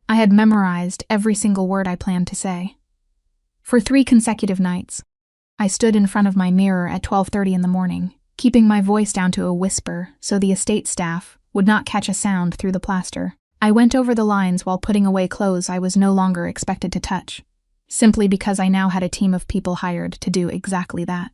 I had memorized every single word I planned to say. For 3 consecutive nights, I stood in front of my mirror at 12:30 in the morning, keeping my voice down to a whisper so the estate staff would not catch a sound through the plaster. I went over the lines while putting away clothes I was no longer expected to touch, simply because I now had a team of people hired to do exactly that.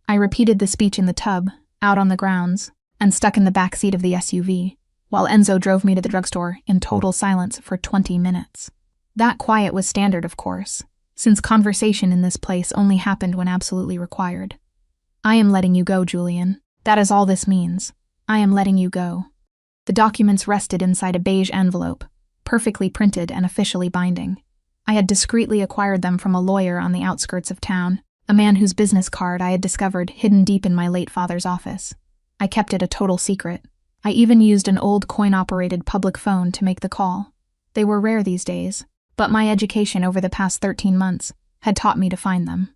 I repeated the speech in the tub, out on the grounds, and stuck in the back seat of the SUV, while Enzo drove me to the drugstore in total silence for 20 minutes. That quiet was standard, of course, since conversation in this place only happened when absolutely required. I am letting you go, Julian. That is all this means. I am letting you go. The documents rested inside a beige envelope, perfectly printed and officially binding. I had discreetly acquired them from a lawyer on the outskirts of town, a man whose business card I had discovered hidden deep in my late father's office. I kept it a total secret. I even used an old coin-operated public phone to make the call. They were rare these days, but my education over the past 13 months had taught me to find them.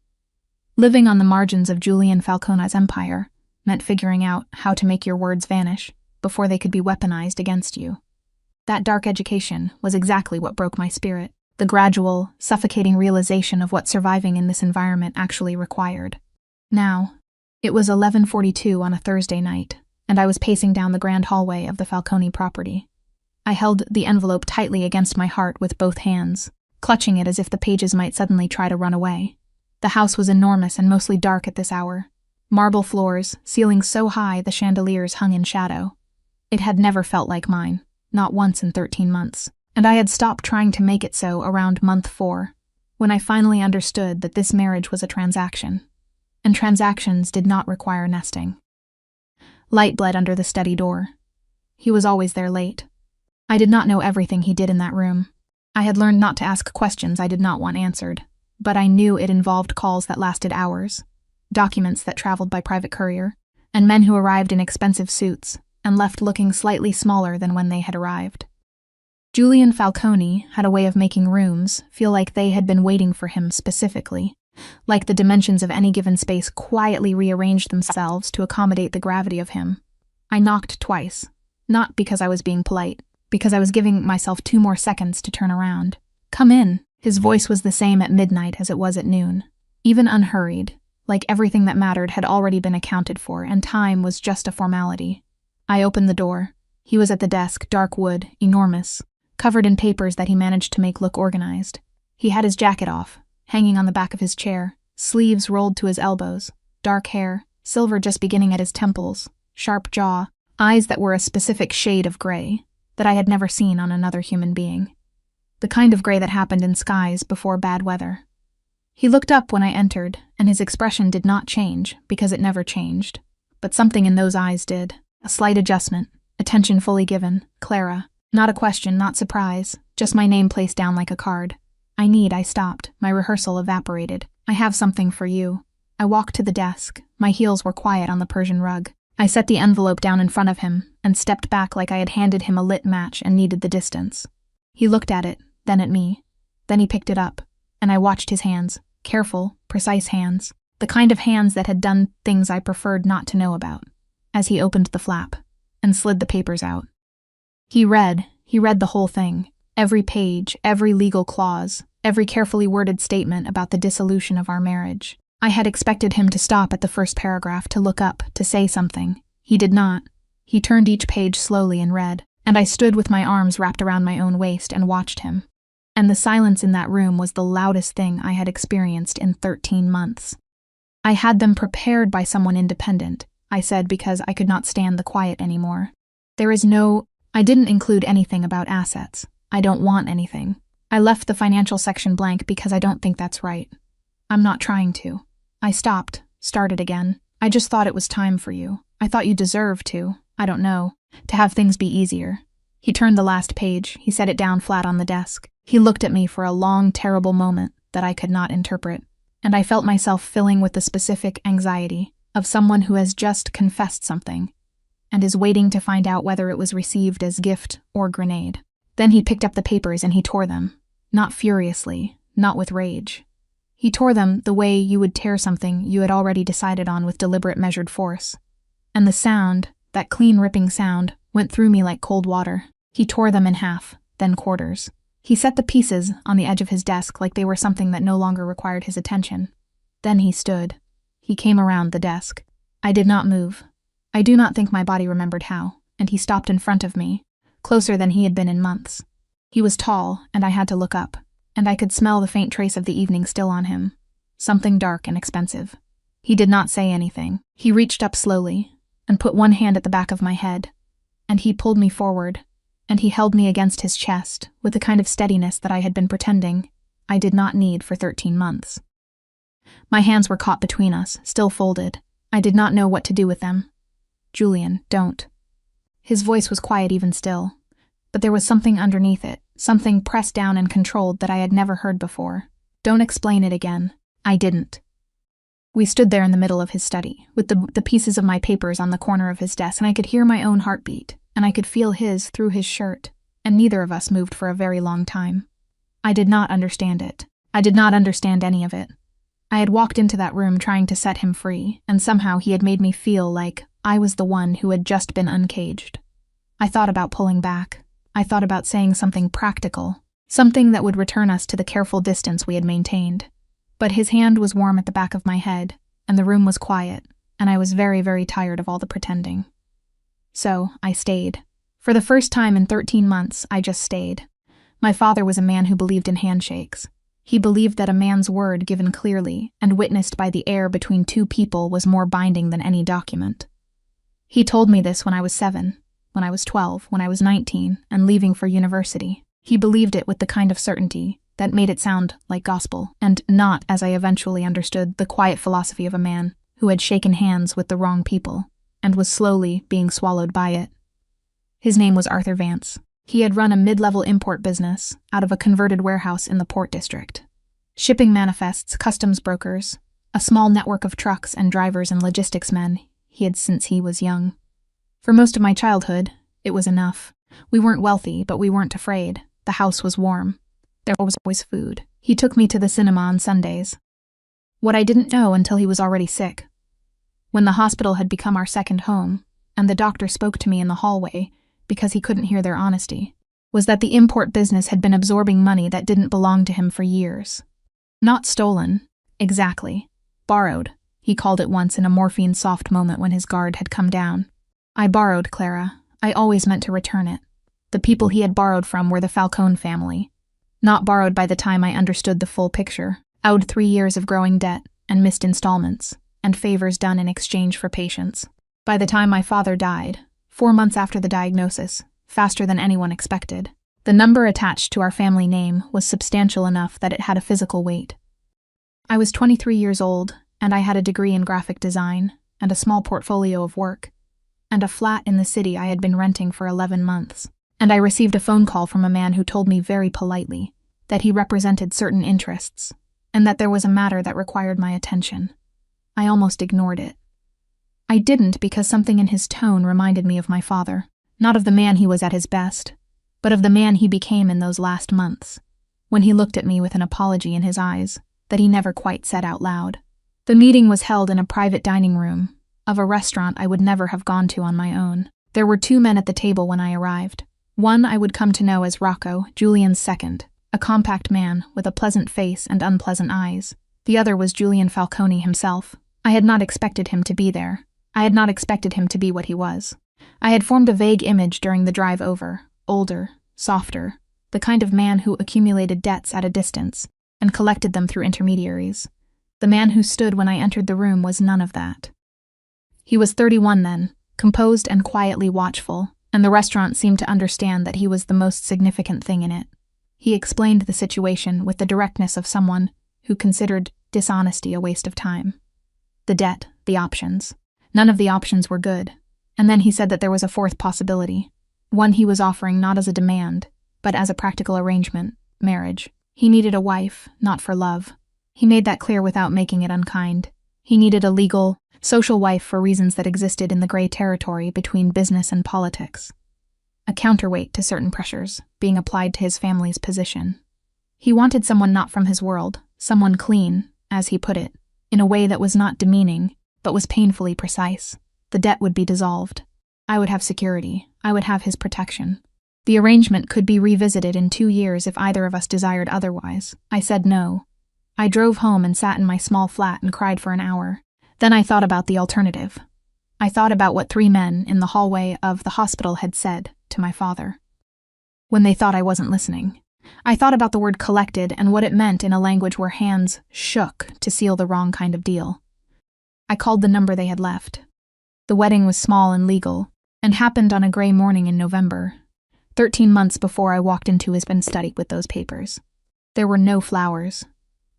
Living on the margins of Julian Falcone's empire meant figuring out how to make your words vanish before they could be weaponized against you. That dark education was exactly what broke my spirit, the gradual, suffocating realization of what surviving in this environment actually required. Now, it was 11:42 on a Thursday night, and I was pacing down the grand hallway of the Falcone property. I held the envelope tightly against my heart with both hands, clutching it as if the pages might suddenly try to run away. The house was enormous and mostly dark at this hour. Marble floors, ceilings so high the chandeliers hung in shadow. It had never felt like mine, not once in 13 months, and I had stopped trying to make it so around month 4, when I finally understood that this marriage was a transaction, and transactions did not require nesting. Light bled under the study door. He was always there late. I did not know everything he did in that room. I had learned not to ask questions I did not want answered, but I knew it involved calls that lasted hours, documents that traveled by private courier, and men who arrived in expensive suits and left looking slightly smaller than when they had arrived. Julian Falcone had a way of making rooms feel like they had been waiting for him specifically, like the dimensions of any given space quietly rearranged themselves to accommodate the gravity of him. I knocked twice, not because I was being polite, because I was giving myself 2 more seconds to turn around. "Come in." His voice was the same at midnight as it was at noon, even unhurried, like everything that mattered had already been accounted for and time was just a formality. I opened the door. He was at the desk, dark wood, enormous, covered in papers that he managed to make look organized. He had his jacket off, hanging on the back of his chair, sleeves rolled to his elbows, dark hair, silver just beginning at his temples, sharp jaw, eyes that were a specific shade of gray that I had never seen on another human being. The kind of gray that happened in skies before bad weather. He looked up when I entered, and his expression did not change because it never changed. But something in those eyes did. A slight adjustment, attention fully given, Clara. Not a question, not surprise, just my name placed down like a card. I stopped, my rehearsal evaporated. "I have something for you." I walked to the desk, my heels were quiet on the Persian rug. I set the envelope down in front of him and stepped back like I had handed him a lit match and needed the distance. He looked at it, then at me. Then he picked it up, and I watched his hands, careful, precise hands, the kind of hands that had done things I preferred not to know about, as he opened the flap and slid the papers out. He read the whole thing, every page, every legal clause, every carefully worded statement about the dissolution of our marriage. I had expected him to stop at the first paragraph, to look up, to say something. He did not. He turned each page slowly and read, and I stood with my arms wrapped around my own waist and watched him. And the silence in that room was the loudest thing I had experienced in 13 months. "I had them prepared by someone independent," I said because I could not stand the quiet anymore. I didn't include anything about assets. I don't want anything. I left the financial section blank because I don't think that's right. I'm not trying to. I stopped, started again. "I just thought it was time for you. I thought you deserved to, I don't know, to have things be easier." He turned the last page. He set it down flat on the desk. He looked at me for a long, terrible moment that I could not interpret, and I felt myself filling with the specific anxiety of someone who has just confessed something and is waiting to find out whether it was received as gift or grenade. Then he picked up the papers and he tore them, not furiously, not with rage. He tore them the way you would tear something you had already decided on with deliberate measured force. And the sound, that clean ripping sound, went through me like cold water. He tore them in half, then quarters. He set the pieces on the edge of his desk like they were something that no longer required his attention. Then he stood. He came around the desk. I did not move. I do not think my body remembered how, and he stopped in front of me, closer than he had been in months. He was tall, and I had to look up, and I could smell the faint trace of the evening still on him. Something dark and expensive. He did not say anything. He reached up slowly, and put one hand at the back of my head, and he pulled me forward, and he held me against his chest with the kind of steadiness that I had been pretending I did not need for 13 months. My hands were caught between us, still folded. I did not know what to do with them. "Julian, don't." His voice was quiet even still, but there was something underneath it, something pressed down and controlled that I had never heard before. "Don't explain it again." I didn't. We stood there in the middle of his study, with the pieces of my papers on the corner of his desk, and I could hear my own heartbeat, and I could feel his through his shirt, and neither of us moved for a very long time. I did not understand it. I did not understand any of it. I had walked into that room trying to set him free, and somehow he had made me feel like I was the one who had just been uncaged. I thought about pulling back. I thought about saying something practical, something that would return us to the careful distance we had maintained. But his hand was warm at the back of my head, and the room was quiet, and I was very, very tired of all the pretending. So I stayed. For the first time in 13 months, I just stayed. My father was a man who believed in handshakes. He believed that a man's word given clearly and witnessed by the air between two people was more binding than any document. He told me this when I was 7, when I was 12, when I was 19, and leaving for university. He believed it with the kind of certainty that made it sound like gospel, and not, as I eventually understood, the quiet philosophy of a man who had shaken hands with the wrong people and was slowly being swallowed by it. His name was Arthur Vance. He had run a mid-level import business out of a converted warehouse in the Port District. Shipping manifests, customs brokers, a small network of trucks and drivers and logistics men he had since he was young. For most of my childhood, it was enough. We weren't wealthy, but we weren't afraid. The house was warm. There was always food. He took me to the cinema on Sundays. What I didn't know until he was already sick. When the hospital had become our second home, and the doctor spoke to me in the hallway because he couldn't hear their honesty, was that the import business had been absorbing money that didn't belong to him for years. Not stolen, exactly. Borrowed, he called it once in a morphine-soft moment when his guard had come down. I borrowed, Clara. I always meant to return it. The people he had borrowed from were the Falcone family. Not borrowed by the time I understood the full picture. Owed 3 years of growing debt and missed installments, and favors done in exchange for patience. By the time my father died, 4 months after the diagnosis, faster than anyone expected, the number attached to our family name was substantial enough that it had a physical weight. I was 23 years old, and I had a degree in graphic design, and a small portfolio of work, and a flat in the city I had been renting for 11 months. And I received a phone call from a man who told me very politely that he represented certain interests, and that there was a matter that required my attention. I almost ignored it. I didn't because something in his tone reminded me of my father, not of the man he was at his best, but of the man he became in those last months, when he looked at me with an apology in his eyes that he never quite said out loud. The meeting was held in a private dining room of a restaurant I would never have gone to on my own. There were 2 men at the table when I arrived. One I would come to know as Rocco, Julian's second, a compact man with a pleasant face and unpleasant eyes. The other was Julian Falcone himself. I had not expected him to be there. I had not expected him to be what he was. I had formed a vague image during the drive over, older, softer, the kind of man who accumulated debts at a distance and collected them through intermediaries. The man who stood when I entered the room was none of that. He was 31 then, composed and quietly watchful, and the restaurant seemed to understand that he was the most significant thing in it. He explained the situation with the directness of someone who considered dishonesty a waste of time. The debt, the options. None of the options were good. And then he said that there was a fourth possibility, one he was offering not as a demand, but as a practical arrangement, marriage. He needed a wife, not for love. He made that clear without making it unkind. He needed a legal, social wife for reasons that existed in the gray territory between business and politics. A counterweight to certain pressures being applied to his family's position. He wanted someone not from his world, someone clean, as he put it, in a way that was not demeaning, but was painfully precise. The debt would be dissolved. I would have security. I would have his protection. The arrangement could be revisited in 2 years if either of us desired otherwise. I said no. I drove home and sat in my small flat and cried for an hour. Then I thought about the alternative. I thought about what 3 men in the hallway of the hospital had said to my father when they thought I wasn't listening. I thought about the word collected and what it meant in a language where hands shook to seal the wrong kind of deal. I called the number they had left. The wedding was small and legal, and happened on a gray morning in November, 13 months before I walked into his study with those papers. There were no flowers.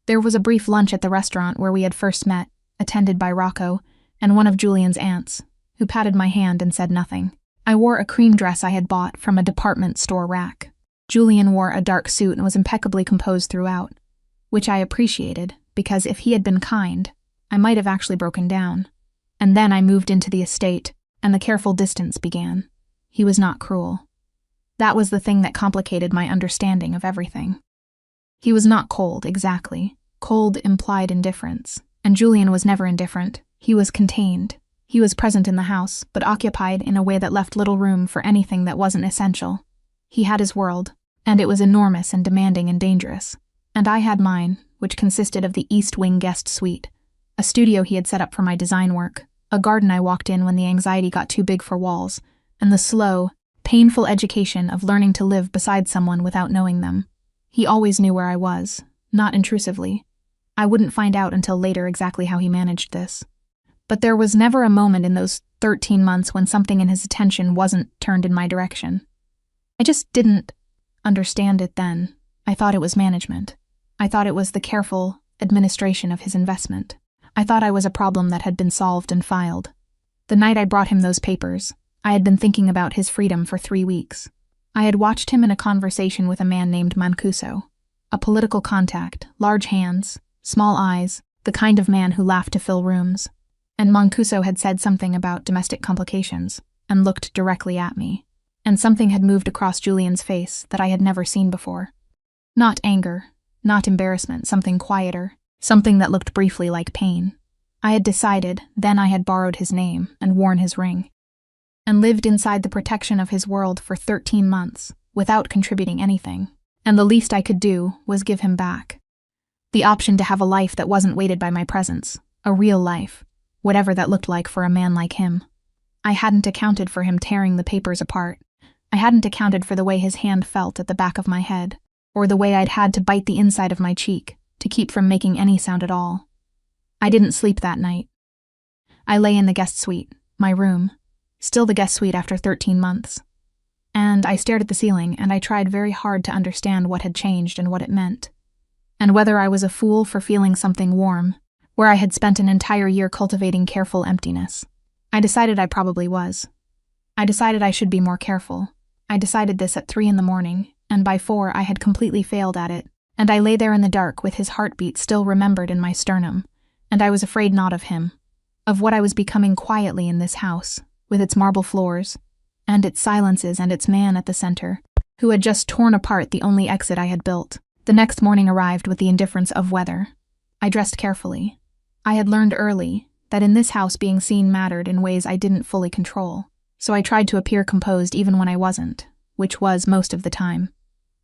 There was a brief lunch at the restaurant where we had first met, attended by Rocco and one of Julian's aunts, who patted my hand and said nothing. I wore a cream dress I had bought from a department store rack. Julian wore a dark suit and was impeccably composed throughout, which I appreciated because if he had been kind, I might have actually broken down. And then I moved into the estate, and the careful distance began. He was not cruel. That was the thing that complicated my understanding of everything. He was not cold, exactly. Cold implied indifference, and Julian was never indifferent. He was contained. He was present in the house, but occupied in a way that left little room for anything that wasn't essential. He had his world, and it was enormous and demanding and dangerous. And I had mine, which consisted of the East Wing guest suite, a studio he had set up for my design work, a garden I walked in when the anxiety got too big for walls, and the slow, painful education of learning to live beside someone without knowing them. He always knew where I was, not intrusively. I wouldn't find out until later exactly how he managed this. But there was never a moment in those 13 months when something in his attention wasn't turned in my direction. I just didn't understand it then. I thought it was management. I thought it was the careful administration of his investment. I thought I was a problem that had been solved and filed. The night I brought him those papers, I had been thinking about his freedom for 3 weeks. I had watched him in a conversation with a man named Mancuso, a political contact, large hands, small eyes, the kind of man who laughed to fill rooms. And Mancuso had said something about domestic complications, and looked directly at me. And something had moved across Julian's face that I had never seen before. Not anger, not embarrassment, something quieter, something that looked briefly like pain. I had decided, then I had borrowed his name and worn his ring, and lived inside the protection of his world for 13 months, without contributing anything, and the least I could do was give him back. The option to have a life that wasn't weighted by my presence, a real life, whatever that looked like for a man like him. I hadn't accounted for him tearing the papers apart. I hadn't accounted for the way his hand felt at the back of my head, or the way I'd had to bite the inside of my cheek to keep from making any sound at all. I didn't sleep that night. I lay in the guest suite, my room, still the guest suite after 13 months. And I stared at the ceiling, and I tried very hard to understand what had changed and what it meant, and whether I was a fool for feeling something warm, where I had spent an entire year cultivating careful emptiness. I decided I probably was. I decided I should be more careful. I decided this at 3 a.m, and by 4 I had completely failed at it, and I lay there in the dark with his heartbeat still remembered in my sternum, and I was afraid not of him, of what I was becoming quietly in this house, with its marble floors, and its silences and its man at the center, who had just torn apart the only exit I had built. The next morning arrived with the indifference of weather. I dressed carefully. I had learned early that in this house being seen mattered in ways I didn't fully control, so I tried to appear composed even when I wasn't, which was most of the time.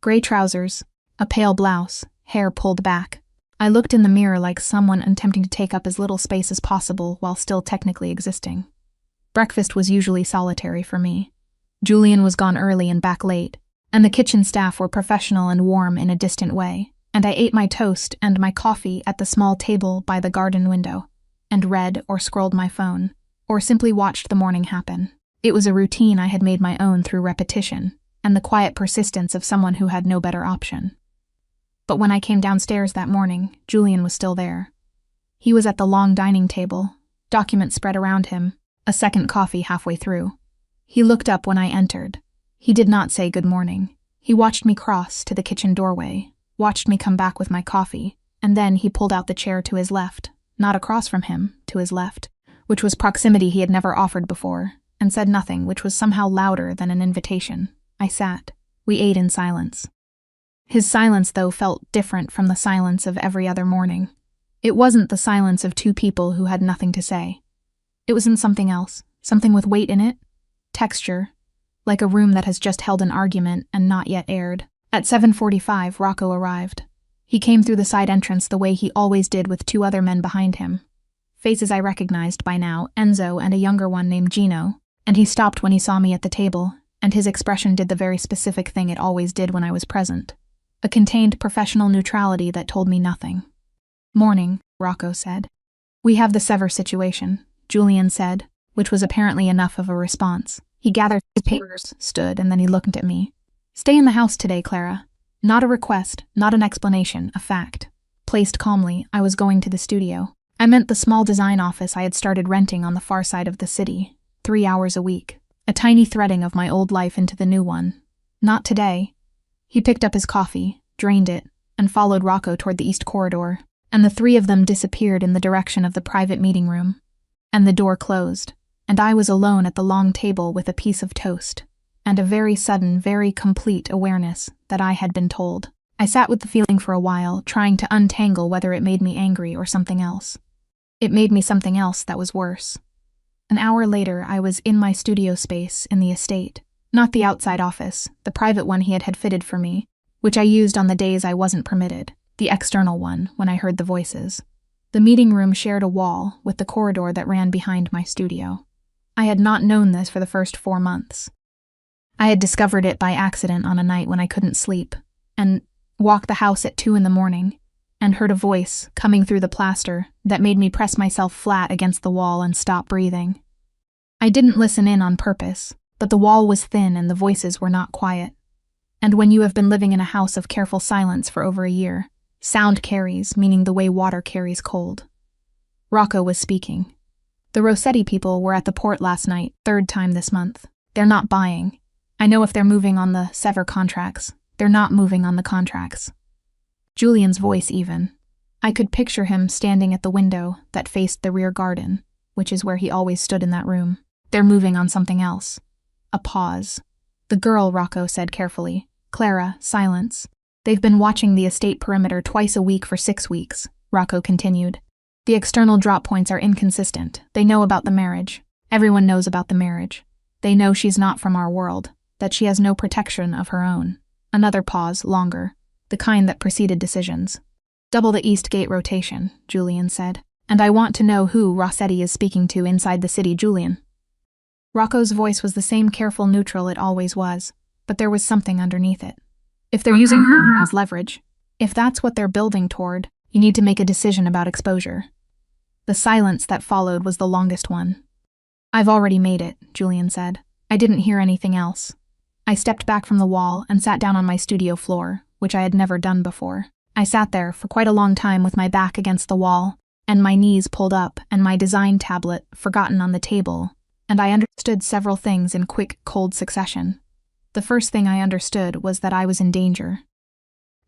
Gray trousers, a pale blouse, hair pulled back. I looked in the mirror like someone attempting to take up as little space as possible while still technically existing. Breakfast was usually solitary for me. Julian was gone early and back late, and the kitchen staff were professional and warm in a distant way, and I ate my toast and my coffee at the small table by the garden window, and read or scrolled my phone, or simply watched the morning happen. It was a routine I had made my own through repetition, and the quiet persistence of someone who had no better option. But when I came downstairs that morning, Julian was still there. He was at the long dining table, documents spread around him, a second coffee halfway through. He looked up when I entered. He did not say good morning. He watched me cross to the kitchen doorway, watched me come back with my coffee, and then he pulled out the chair to his left, not across from him, to his left, which was proximity he had never offered before, and said nothing, which was somehow louder than an invitation. I sat. We ate in silence. His silence, though, felt different from the silence of every other morning. It wasn't the silence of two people who had nothing to say. It was in something else, something with weight in it, texture, like a room that has just held an argument and not yet aired. At 7:45, Rocco arrived. He came through the side entrance the way he always did with two other men behind him. Faces I recognized by now, Enzo and a younger one named Gino, and he stopped when he saw me at the table, and his expression did the very specific thing it always did when I was present. A contained professional neutrality that told me nothing. "Morning," Rocco said. "We have the Sever situation," Julian said, which was apparently enough of a response. He gathered his papers, stood, and then he looked at me. "Stay in the house today, Clara. Not a request, not an explanation, a fact." Placed calmly, I was going to the studio. I meant the small design office I had started renting on the far side of the city, 3 hours a week. A tiny threading of my old life into the new one. Not today. He picked up his coffee, drained it, and followed Rocco toward the east corridor, and the three of them disappeared in the direction of the private meeting room. And the door closed, and I was alone at the long table with a piece of toast, and a very sudden, very complete awareness that I had been told. I sat with the feeling for a while, trying to untangle whether it made me angry or something else. It made me something else that was worse. An hour later, I was in my studio space in the estate. Not the outside office, the private one he had fitted for me, which I used on the days I wasn't permitted, the external one when I heard the voices. The meeting room shared a wall with the corridor that ran behind my studio. I had not known this for the first 4 months. I had discovered it by accident on a night when I couldn't sleep, and walked the house at 2 a.m, and heard a voice coming through the plaster that made me press myself flat against the wall and stop breathing. I didn't listen in on purpose, but the wall was thin and the voices were not quiet. And when you have been living in a house of careful silence for over a year, sound carries, meaning the way water carries cold. Rocco was speaking. "The Rossetti people were at the port last night, 3rd time this month. They're not buying. I know if they're moving on the Sever contracts. They're not moving on the contracts." Julian's voice even. I could picture him standing at the window that faced the rear garden, which is where he always stood in that room. "They're moving on something else." A pause. "The girl," Rocco said carefully. "Clara, silence. They've been watching the estate perimeter twice a week for 6 weeks," Rocco continued. "The external drop points are inconsistent. They know about the marriage. Everyone knows about the marriage. They know she's not from our world, that she has no protection of her own." Another pause, longer, the kind that preceded decisions. "Double the East Gate rotation," Julian said. "And I want to know who Rossetti is speaking to inside the city, Julian." Rocco's voice was the same careful neutral it always was, but there was something underneath it. "If they're using her as leverage, if that's what they're building toward, you need to make a decision about exposure." The silence that followed was the longest one. "I've already made it," Julian said. I didn't hear anything else. I stepped back from the wall and sat down on my studio floor, which I had never done before. I sat there for quite a long time with my back against the wall, and my knees pulled up and my design tablet forgotten on the table, and I understood several things in quick, cold succession. The first thing I understood was that I was in danger.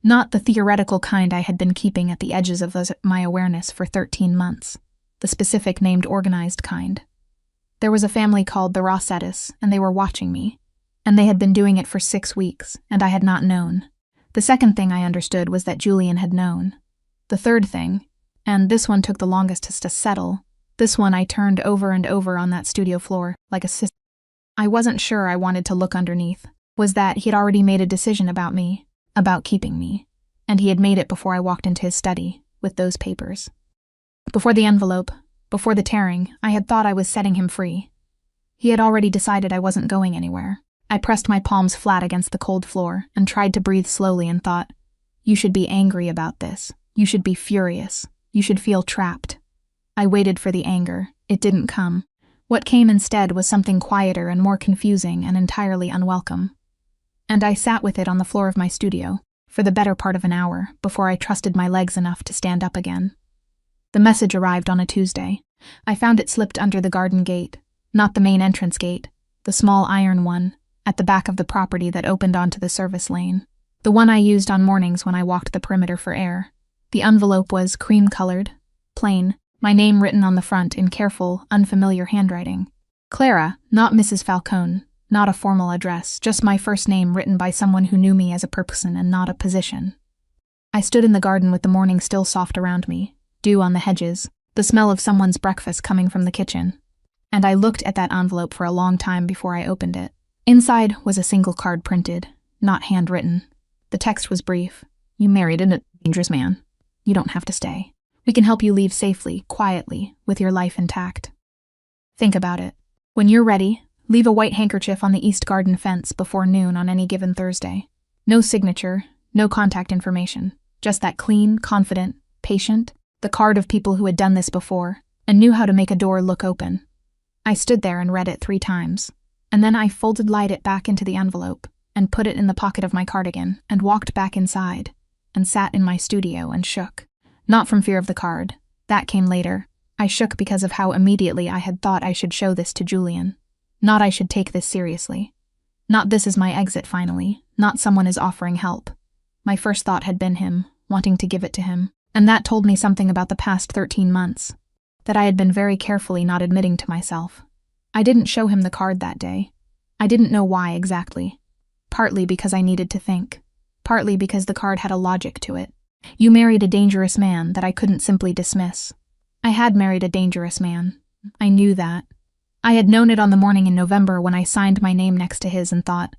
Not the theoretical kind I had been keeping at the edges of my awareness for 13 months, the specific named organized kind. There was a family called the Rossettis, and they were watching me, and they had been doing it for 6 weeks, and I had not known. The second thing I understood was that Julian had known. The third thing, and this one took the longest to settle, this one I turned over and over on that studio floor, like a sister. I wasn't sure I wanted to look underneath, was that he had already made a decision about me, about keeping me, and he had made it before I walked into his study, with those papers. Before the envelope, before the tearing, I had thought I was setting him free. He had already decided I wasn't going anywhere. I pressed my palms flat against the cold floor and tried to breathe slowly and thought, "You should be angry about this. You should be furious. You should feel trapped." I waited for the anger. It didn't come. What came instead was something quieter and more confusing and entirely unwelcome. And I sat with it on the floor of my studio for the better part of an hour before I trusted my legs enough to stand up again. The message arrived on a Tuesday. I found it slipped under the garden gate, not the main entrance gate, the small iron one, at the back of the property that opened onto the service lane, the one I used on mornings when I walked the perimeter for air. The envelope was cream-colored, plain, my name written on the front in careful, unfamiliar handwriting. Clara, not Mrs. Falcone, not a formal address, just my first name written by someone who knew me as a person and not a position. I stood in the garden with the morning still soft around me, dew on the hedges, the smell of someone's breakfast coming from the kitchen, and I looked at that envelope for a long time before I opened it. Inside was a single card printed, not handwritten. The text was brief. You married a dangerous man. You don't have to stay. We can help you leave safely, quietly, with your life intact. Think about it. When you're ready, leave a white handkerchief on the East Garden fence before noon on any given Thursday. No signature, no contact information. Just that clean, confident, patient, the card of people who had done this before and knew how to make a door look open. I stood there and read it 3 times, and then I lied it back into the envelope and put it in the pocket of my cardigan and walked back inside and sat in my studio and shook. Not from fear of the card. That came later. I shook because of how immediately I had thought I should show this to Julian. Not I should take this seriously. Not this is my exit finally. Not someone is offering help. My first thought had been him, wanting to give it to him. And that told me something about the past 13 months. That I had been very carefully not admitting to myself. I didn't show him the card that day. I didn't know why exactly. Partly because I needed to think. Partly because the card had a logic to it. You married a dangerous man that I couldn't simply dismiss. I had married a dangerous man. I knew that. I had known it on the morning in November when I signed my name next to his and thought,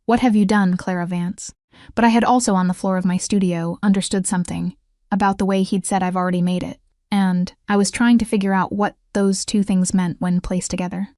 "What have you done, Clara Vance?" But I had also on the floor of my studio understood something about the way he'd said I've already made it, and I was trying to figure out what those 2 things meant when placed together.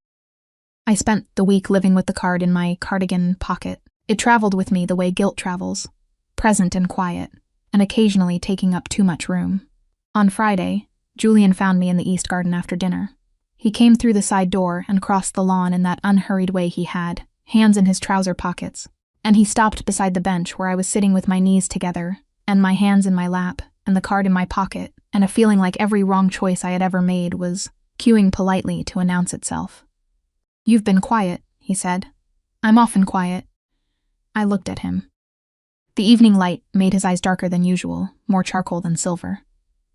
I spent the week living with the card in my cardigan pocket. It traveled with me the way guilt travels, present and quiet, and occasionally taking up too much room. On Friday, Julian found me in the East Garden after dinner. He came through the side door and crossed the lawn in that unhurried way he had, hands in his trouser pockets, and he stopped beside the bench where I was sitting with my knees together, and my hands in my lap, and the card in my pocket, and a feeling like every wrong choice I had ever made was queuing politely to announce itself. "You've been quiet," he said. "I'm often quiet." I looked at him. The evening light made his eyes darker than usual, more charcoal than silver.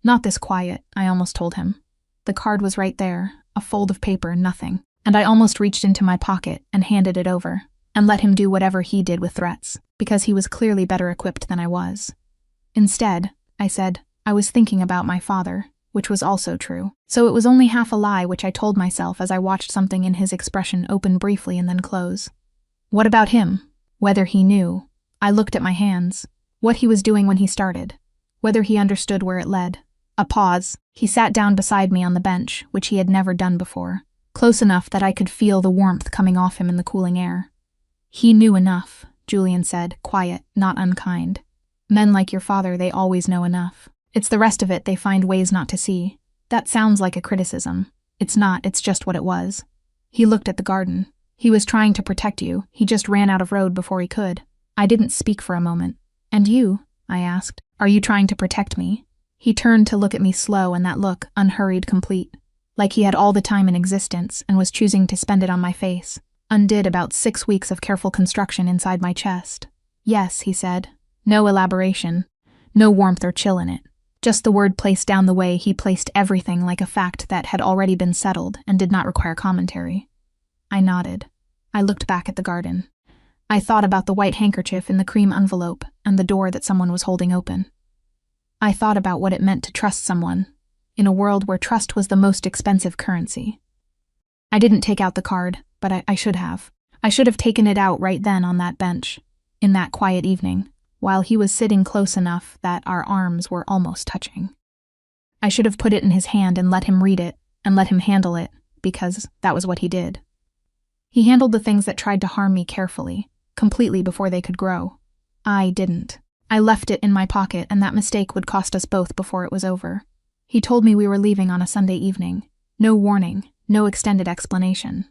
"Not this quiet," I almost told him. The card was right there, a fold of paper, nothing, and I almost reached into my pocket and handed it over, and let him do whatever he did with threats, because he was clearly better equipped than I was. Instead, I said, I was thinking about my father, which was also true. So it was only half a lie which I told myself as I watched something in his expression open briefly and then close. What about him? Whether he knew. I looked at my hands. What he was doing when he started. Whether he understood where it led. A pause. He sat down beside me on the bench, which he had never done before, close enough that I could feel the warmth coming off him in the cooling air. "He knew enough," Julian said, quiet, not unkind. "Men like your father, they always know enough. It's the rest of it they find ways not to see. That sounds like a criticism. It's not, it's just what it was." He looked at the garden. "He was trying to protect you. He just ran out of road before he could." I didn't speak for a moment. "And you?" I asked. "Are you trying to protect me?" He turned to look at me slow, and that look, unhurried, complete. Like he had all the time in existence and was choosing to spend it on my face. Undid about 6 weeks of careful construction inside my chest. "Yes," he said. No elaboration. No warmth or chill in it. Just the word placed down the way he placed everything like a fact that had already been settled and did not require commentary. I nodded. I looked back at the garden. I thought about the white handkerchief in the cream envelope and the door that someone was holding open. I thought about what it meant to trust someone, in a world where trust was the most expensive currency. I didn't take out the card, but I should have. I should have taken it out right then on that bench, in that quiet evening, while he was sitting close enough that our arms were almost touching. I should have put it in his hand and let him read it, and let him handle it, because that was what he did. He handled the things that tried to harm me carefully, completely before they could grow. I didn't. I left it in my pocket, and that mistake would cost us both before it was over. He told me we were leaving on a Sunday evening. No warning, no extended explanation.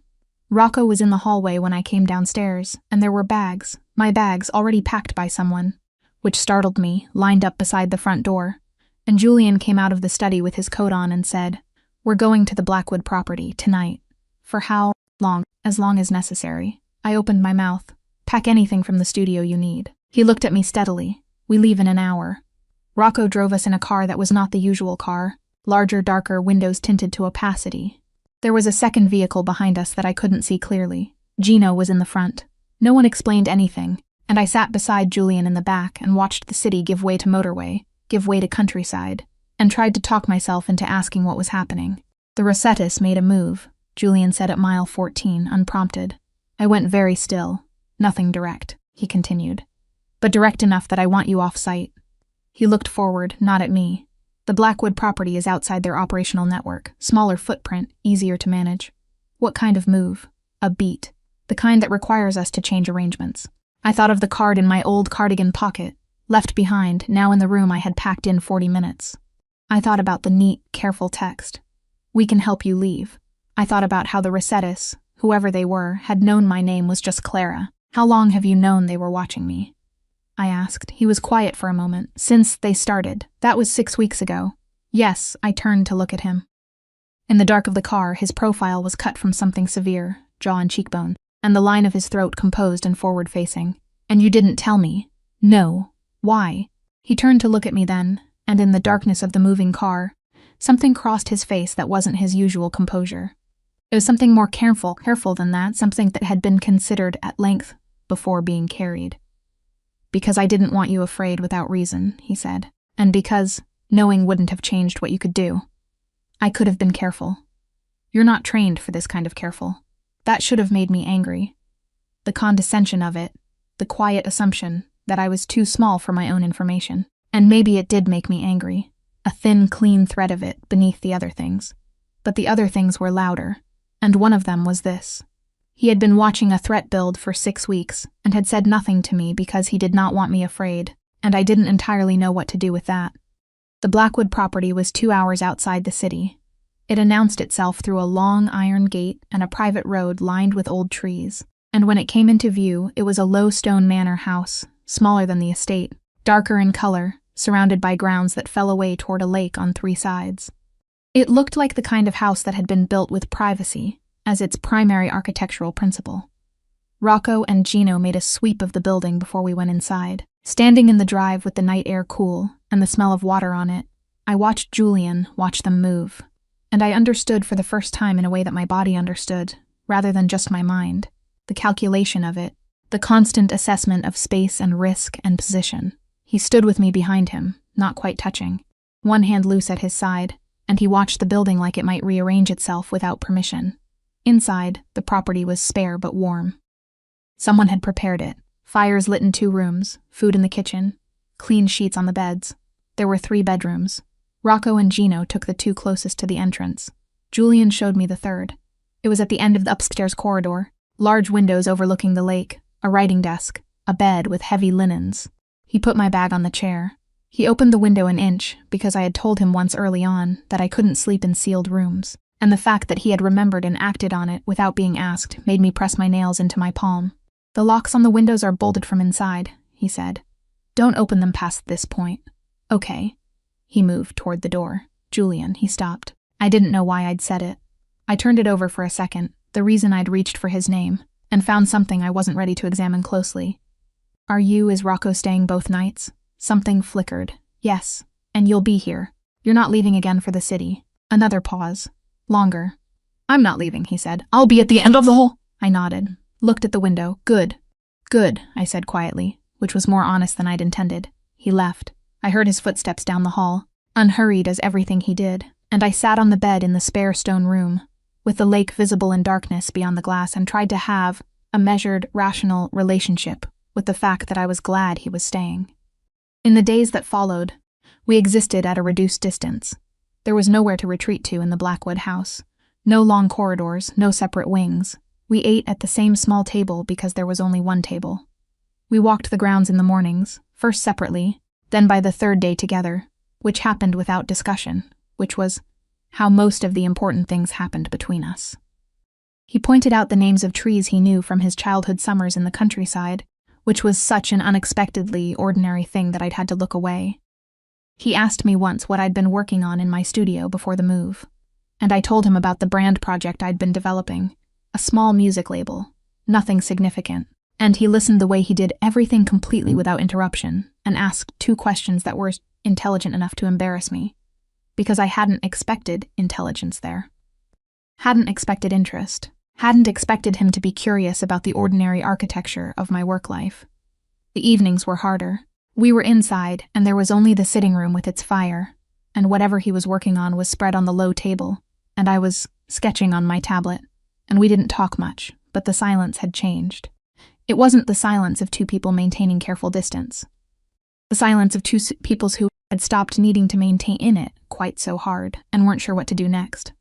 Rocco was in the hallway when I came downstairs, and there were bags, my bags already packed by someone, which startled me, lined up beside the front door, and Julian came out of the study with his coat on and said, "We're going to the Blackwood property, tonight." "For how long?" "As long as necessary." I opened my mouth. "Pack anything from the studio you need." He looked at me steadily. "We leave in an hour." Rocco drove us in a car that was not the usual car, larger, darker, windows tinted to opacity. There was a second vehicle behind us that I couldn't see clearly. Gino was in the front. No one explained anything, and I sat beside Julian in the back and watched the city give way to motorway, give way to countryside, and tried to talk myself into asking what was happening. "The Rossettas made a move," Julian said at mile 14, unprompted. I went very still. Nothing direct, he continued. But direct enough that I want you off-site. He looked forward, not at me. The Blackwood property is outside their operational network. Smaller footprint, easier to manage. What kind of move? A beat. The kind that requires us to change arrangements. I thought of the card in my old cardigan pocket, left behind, now in the room I had packed in 40 minutes. I thought about the neat, careful text. We can help you leave. I thought about how the waitresses, whoever they were, had known my name was just Clara. How long have you known they were watching me? I asked. He was quiet for a moment. Since they started. That was 6 weeks ago. Yes, I turned to look at him. In the dark of the car, his profile was cut from something severe, jaw and cheekbone, and the line of his throat composed and forward-facing. And you didn't tell me. No. Why? He turned to look at me then, and in the darkness of the moving car, something crossed his face that wasn't his usual composure. It was something more careful than that, something that had been considered at length before being carried. Because I didn't want you afraid without reason, he said, and because knowing wouldn't have changed what you could do. I could have been careful. You're not trained for this kind of careful. That should have made me angry. The condescension of it, the quiet assumption that I was too small for my own information. And maybe it did make me angry, a thin, clean thread of it beneath the other things. But the other things were louder, and one of them was this. He had been watching a threat build for 6 weeks and had said nothing to me because he did not want me afraid, and I didn't entirely know what to do with that. The Blackwood property was 2 hours outside the city. It announced itself through a long iron gate and a private road lined with old trees, and when it came into view, it was a low stone manor house, smaller than the estate, darker in color, surrounded by grounds that fell away toward a lake on 3 sides. It looked like the kind of house that had been built with privacy as its primary architectural principle. Rocco and Gino made a sweep of the building before we went inside. Standing in the drive with the night air cool and the smell of water on it, I watched Julian watch them move, and I understood for the first time in a way that my body understood, rather than just my mind, the calculation of it, the constant assessment of space and risk and position. He stood with me behind him, not quite touching, one hand loose at his side, and he watched the building like it might rearrange itself without permission. Inside, the property was spare but warm. Someone had prepared it. Fires lit in 2 rooms, food in the kitchen, clean sheets on the beds. There were 3 bedrooms. Rocco and Gino took the 2 closest to the entrance. Julian showed me the 3rd. It was at the end of the upstairs corridor, large windows overlooking the lake, a writing desk, a bed with heavy linens. He put my bag on the chair. He opened the window an inch because I had told him once early on that I couldn't sleep in sealed rooms, and the fact that he had remembered and acted on it without being asked made me press my nails into my palm. The locks on the windows are bolted from inside, he said. Don't open them past this point. Okay. He moved toward the door. Julian, he stopped. I didn't know why I'd said it. I turned it over for a second, the reason I'd reached for his name, and found something I wasn't ready to examine closely. Is Rocco staying both nights? Something flickered. Yes, and you'll be here. You're not leaving again for the city. Another pause. Longer. I'm not leaving, he said. I'll be at the end of the hall. I nodded, looked at the window. Good. Good, I said quietly, which was more honest than I'd intended. He left. I heard his footsteps down the hall, unhurried as everything he did, and I sat on the bed in the spare stone room, with the lake visible in darkness beyond the glass, and tried to have a measured, rational relationship with the fact that I was glad he was staying. In the days that followed, we existed at a reduced distance. There was nowhere to retreat to in the Blackwood house. No long corridors, no separate wings. We ate at the same small table because there was only one table. We walked the grounds in the mornings, first separately, then by the 3rd day together, which happened without discussion, which was how most of the important things happened between us. He pointed out the names of trees he knew from his childhood summers in the countryside, which was such an unexpectedly ordinary thing that I'd had to look away. He asked me once what I'd been working on in my studio before the move, and I told him about the brand project I'd been developing, a small music label, nothing significant, and he listened the way he did everything completely without interruption, and asked 2 questions that were intelligent enough to embarrass me, because I hadn't expected intelligence there. Hadn't expected interest. Hadn't expected him to be curious about the ordinary architecture of my work life. The evenings were harder. We were inside, and there was only the sitting room with its fire, and whatever he was working on was spread on the low table, and I was sketching on my tablet, and we didn't talk much, but the silence had changed. It wasn't the silence of two people maintaining careful distance. The silence of two peoples who had stopped needing to maintain it quite so hard and weren't sure what to do next.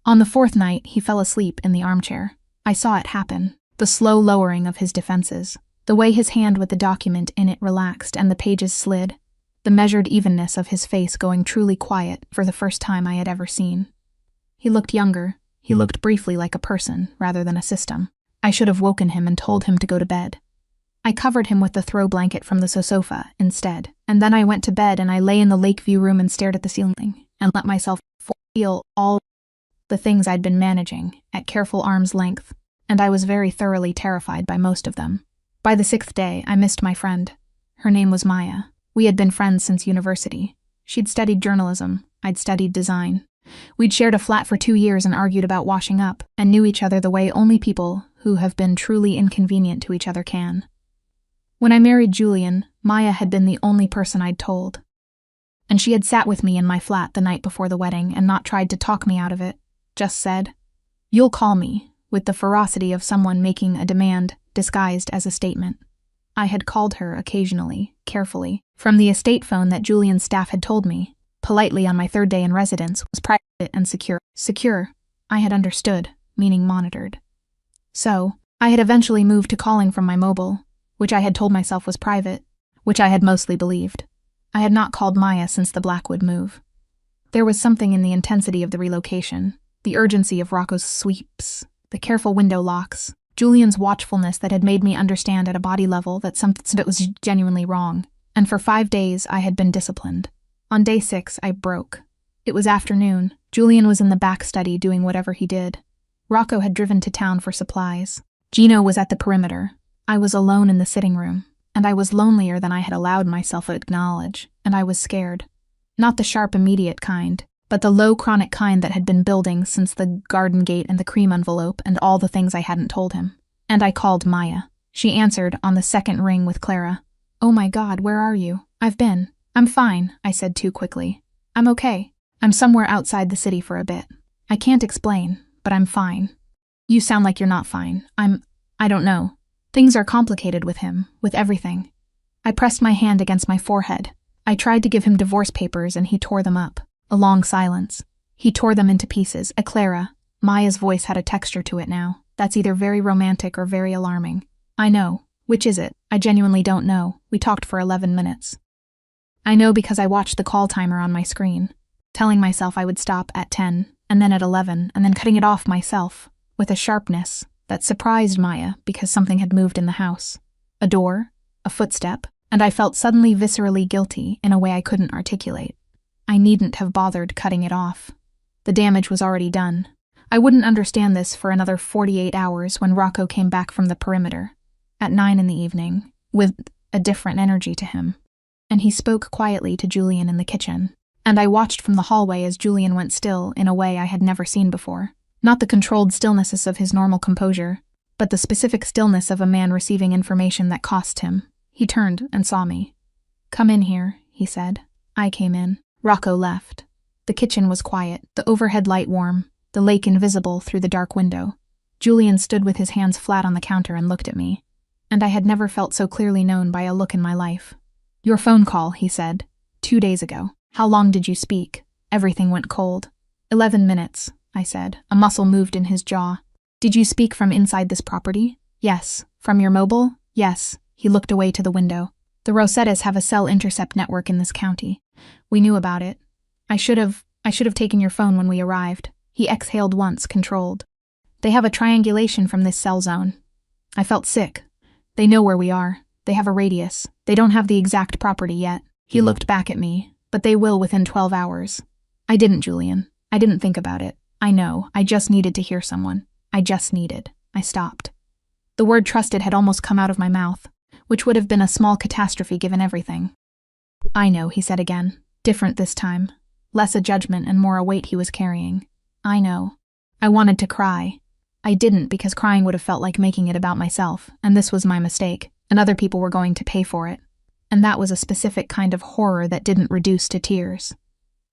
On the fourth night, he fell asleep in the armchair. I saw it happen, the slow lowering of his defenses, the way his hand with the document in it relaxed and the pages slid, the measured evenness of his face going truly quiet for the first time I had ever seen. He looked younger. He looked briefly like a person rather than a system. I should have woken him and told him to go to bed. I covered him with the throw blanket from the sofa instead, and then I went to bed and I lay in the Lakeview room and stared at the ceiling and let myself feel all the things I'd been managing at careful arm's length, and I was very thoroughly terrified by most of them. By the sixth day, I missed my friend. Her name was Maya. We had been friends since university. She'd studied journalism. I'd studied design. We'd shared a flat for 2 years and argued about washing up, and knew each other the way only people who have been truly inconvenient to each other can. When I married Julian, Maya had been the only person I'd told. And she had sat with me in my flat the night before the wedding and not tried to talk me out of it, just said, "You'll call me," with the ferocity of someone making a demand disguised as a statement. I had called her occasionally, carefully, from the estate phone that Julian's staff had told me, politely on my third day in residence, was private and secure. Secure, I had understood, meaning monitored. So, I had eventually moved to calling from my mobile, which I had told myself was private, which I had mostly believed. I had not called Maya since the Blackwood move. There was something in the intensity of the relocation, the urgency of Rocco's sweeps, the careful window locks, Julian's watchfulness that had made me understand at a body level that something was genuinely wrong, and for 5 days I had been disciplined. On day 6, I broke. It was afternoon. Julian was in the back study doing whatever he did. Rocco had driven to town for supplies. Gino was at the perimeter. I was alone in the sitting room, and I was lonelier than I had allowed myself to acknowledge, and I was scared. Not the sharp, immediate kind, but the low, chronic kind that had been building since the garden gate and the cream envelope and all the things I hadn't told him. And I called Maya. She answered on the second ring with Clara. "Oh my God, where are you? I'm fine," I said too quickly. "I'm okay. I'm somewhere outside the city for a bit. I can't explain, but I'm fine." "You sound like you're not fine. I don't know. Things are complicated with him, with everything." I pressed my hand against my forehead. I tried to give him divorce papers and he tore them up. A long silence. He tore them into pieces. Clara. Maya's voice had a texture to it now. "That's either very romantic or very alarming." "I know. Which is it? I genuinely don't know. We talked for 11 minutes. I know because I watched the call timer on my screen, telling myself I would stop at 10, and then at 11, and then cutting it off myself, with a sharpness that surprised Maya because something had moved in the house. A door, a footstep, and I felt suddenly viscerally guilty in a way I couldn't articulate. I needn't have bothered cutting it off. The damage was already done. I wouldn't understand this for another 48 hours when Rocco came back from the perimeter, at 9 in the evening, with a different energy to him. And he spoke quietly to Julian in the kitchen, and I watched from the hallway as Julian went still in a way I had never seen before. Not the controlled stillness of his normal composure, but the specific stillness of a man receiving information that cost him. He turned and saw me. "Come in here," he said. I came in. Rocco left. The kitchen was quiet, the overhead light warm, the lake invisible through the dark window. Julian stood with his hands flat on the counter and looked at me, and I had never felt so clearly known by a look in my life. "Your phone call," he said. 2 days ago. How long did you speak?" Everything went cold. 11 minutes, I said. A muscle moved in his jaw. "Did you speak from inside this property?" "Yes." "From your mobile?" "Yes." He looked away to the window. "The Rosettas have a cell intercept network in this county. We knew about it. I should have taken your phone when we arrived." He exhaled once, controlled. "They have a triangulation from this cell zone." I felt sick. "They know where we are. They have a radius. They don't have the exact property yet." He looked back at me. "But they will within 12 hours. I didn't, Julian. I didn't think about it. I know. I just needed to hear someone. I stopped. The word trusted had almost come out of my mouth, which would have been a small catastrophe given everything. "I know," he said again. Different this time. Less a judgment and more a weight he was carrying. "I know." I wanted to cry. I didn't because crying would have felt like making it about myself, and this was my mistake, and other people were going to pay for it. And that was a specific kind of horror that didn't reduce to tears.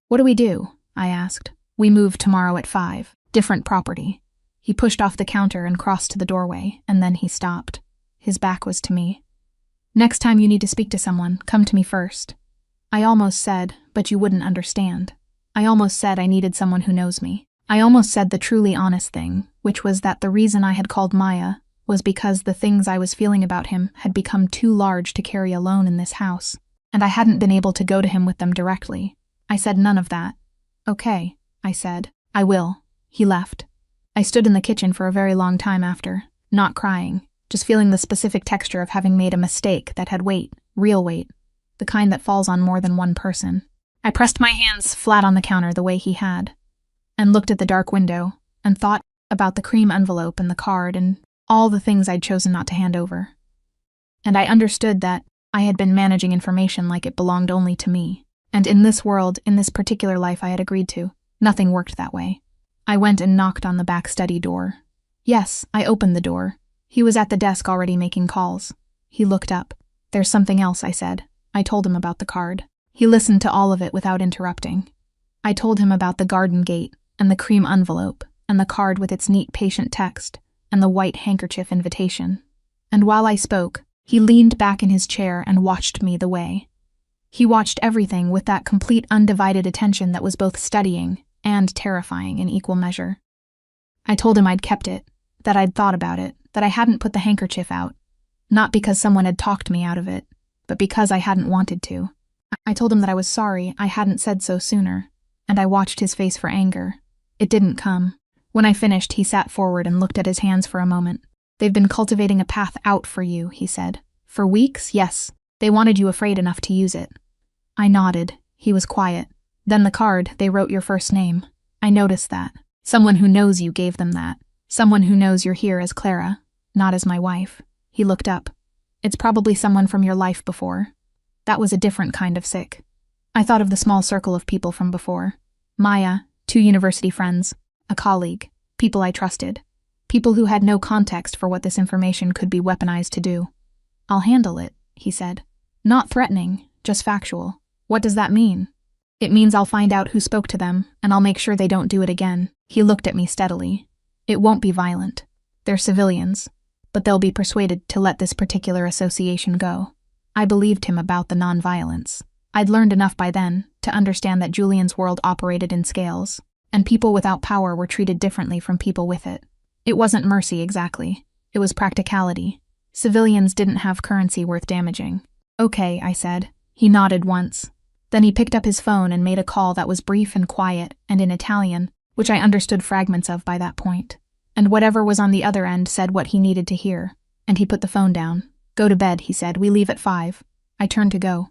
"What do we do?" I asked. "We move tomorrow at 5. Different property." He pushed off the counter and crossed to the doorway, and then he stopped. His back was to me. Next time you need to speak to someone, come to me first. I almost said, but you wouldn't understand. I almost said I needed someone who knows me. I almost said the truly honest thing, which was that the reason I had called Maya was because the things I was feeling about him had become too large to carry alone in this house, and I hadn't been able to go to him with them directly. I said none of that. Okay, I said. I will. He left. I stood in the kitchen for a very long time after, not crying, just feeling the specific texture of having made a mistake that had weight, real weight, the kind that falls on more than one person. I pressed my hands flat on the counter the way he had, and looked at the dark window, and thought about the cream envelope and the card and all the things I'd chosen not to hand over. And I understood that I had been managing information like it belonged only to me. And in this world, in this particular life I had agreed to, nothing worked that way. I went and knocked on the back study door. Yes, I opened the door. He was at the desk already making calls. He looked up. There's something else, I said. I told him about the card. He listened to all of it without interrupting. I told him about the garden gate, and the cream envelope, and the card with its neat patient text, and the white handkerchief invitation. And while I spoke, he leaned back in his chair and watched me the way. He watched everything with that complete undivided attention that was both studying and terrifying in equal measure. I told him I'd kept it, that I'd thought about it, that I hadn't put the handkerchief out, not because someone had talked me out of it, but because I hadn't wanted to. I told him that I was sorry I hadn't said so sooner, and I watched his face for anger. It didn't come. When I finished, he sat forward and looked at his hands for a moment. They've been cultivating a path out for you, he said. For weeks, yes. They wanted you afraid enough to use it. I nodded. He was quiet. Then the card, they wrote your first name. I noticed that. Someone who knows you gave them that. Someone who knows you're here as Clara, not as my wife. He looked up. It's probably someone from your life before. That was a different kind of sick. I thought of the small circle of people from before. Maya, 2 university friends, a colleague, people I trusted, people who had no context for what this information could be weaponized to do. I'll handle it, he said. Not threatening, just factual. What does that mean? It means I'll find out who spoke to them, and I'll make sure they don't do it again. He looked at me steadily. It won't be violent. They're civilians, but they'll be persuaded to let this particular association go. I believed him about the non-violence. I'd learned enough by then to understand that Julian's world operated in scales, and people without power were treated differently from people with it. It wasn't mercy exactly. It was practicality. Civilians didn't have currency worth damaging. Okay, I said. He nodded once. Then he picked up his phone and made a call that was brief and quiet and in Italian, which I understood fragments of by that point. And whatever was on the other end said what he needed to hear. And he put the phone down. Go to bed, he said. We leave at 5. I turned to go.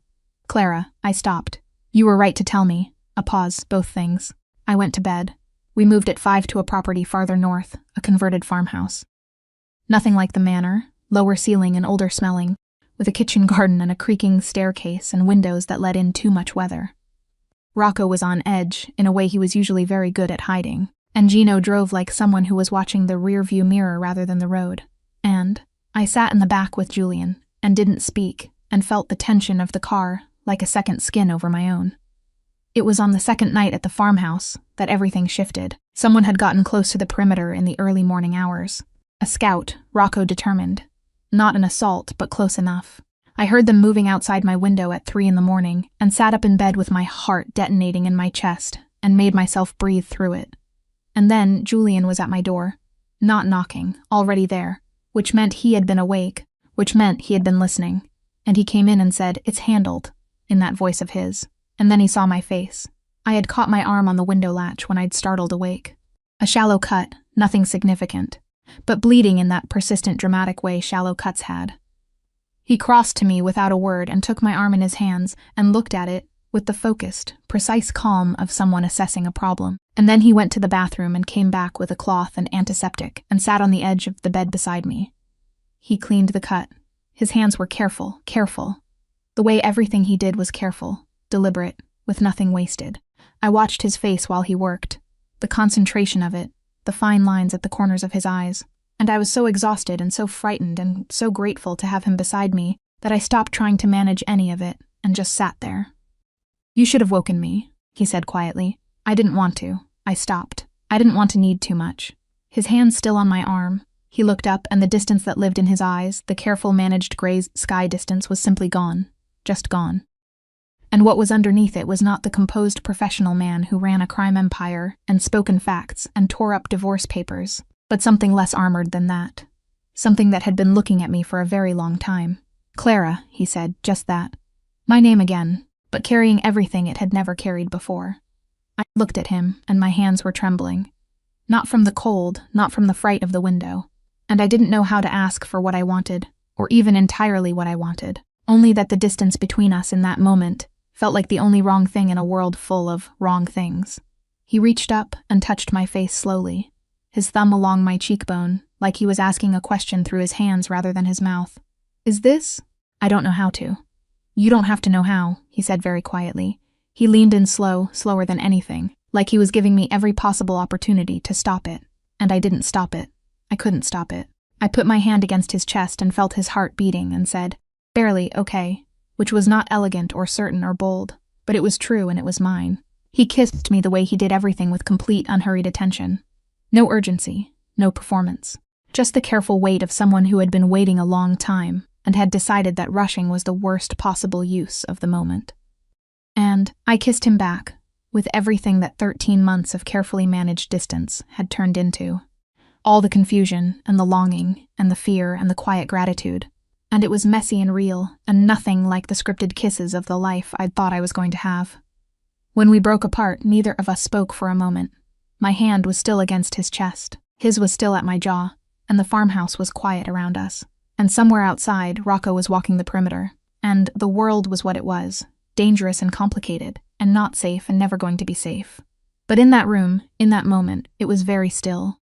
Clara, I stopped. You were right to tell me. A pause, both things. I went to bed. We moved at 5 to a property farther north, a converted farmhouse. Nothing like the manor, lower ceiling and older smelling, with a kitchen garden and a creaking staircase and windows that let in too much weather. Rocco was on edge, in a way he was usually very good at hiding, and Gino drove like someone who was watching the rear-view mirror rather than the road. And I sat in the back with Julian, and didn't speak, and felt the tension of the car like a second skin over my own. It was on the second night at the farmhouse that everything shifted. Someone had gotten close to the perimeter in the early morning hours. A scout, Rocco determined. Not an assault, but close enough. I heard them moving outside my window at 3 a.m, and sat up in bed with my heart detonating in my chest, and made myself breathe through it. And then Julian was at my door. Not knocking, already there, which meant he had been awake, which meant he had been listening. And he came in and said, "It's handled," in that voice of his. And then he saw my face. I had caught my arm on the window latch when I'd startled awake. A shallow cut, nothing significant, but bleeding in that persistent dramatic way shallow cuts had. He crossed to me without a word and took my arm in his hands and looked at it with the focused, precise calm of someone assessing a problem. And then he went to the bathroom and came back with a cloth and antiseptic and sat on the edge of the bed beside me. He cleaned the cut. His hands were careful. The way everything he did was careful, deliberate, with nothing wasted. I watched his face while he worked, the concentration of it, the fine lines at the corners of his eyes, and I was so exhausted and so frightened and so grateful to have him beside me that I stopped trying to manage any of it and just sat there. "You should have woken me," he said quietly. "I didn't want to. I stopped. I didn't want to need too much. His hand still on my arm, he looked up, and the distance that lived in his eyes, the careful managed gray sky distance, was simply gone. Just gone. And what was underneath it was not the composed professional man who ran a crime empire and spoke in facts and tore up divorce papers, but something less armored than that. Something that had been looking at me for a very long time. "Clara," he said, just that. My name again, but carrying everything it had never carried before. I looked at him, and my hands were trembling. Not from the cold, not from the fright of the window. And I didn't know how to ask for what I wanted, or even entirely what I wanted, only that the distance between us in that moment felt like the only wrong thing in a world full of wrong things. He reached up and touched my face slowly, his thumb along my cheekbone, like he was asking a question through his hands rather than his mouth. "Is this?" "I don't know how to." "You don't have to know how," he said very quietly. He leaned in slower than anything, like he was giving me every possible opportunity to stop it. And I didn't stop it. I couldn't stop it. I put my hand against his chest and felt his heart beating and said, "Barely, okay," which was not elegant or certain or bold, but it was true and it was mine. He kissed me the way he did everything, with complete, unhurried attention. No urgency, no performance. Just the careful weight of someone who had been waiting a long time and had decided that rushing was the worst possible use of the moment. And I kissed him back, with everything that 13 months of carefully managed distance had turned into. All the confusion and the longing and the fear and the quiet gratitude. And it was messy and real, and nothing like the scripted kisses of the life I'd thought I was going to have. When we broke apart, neither of us spoke for a moment. My hand was still against his chest, his was still at my jaw, and the farmhouse was quiet around us. And somewhere outside, Rocco was walking the perimeter, and the world was what it was, dangerous and complicated, and not safe and never going to be safe. But in that room, in that moment, it was very still.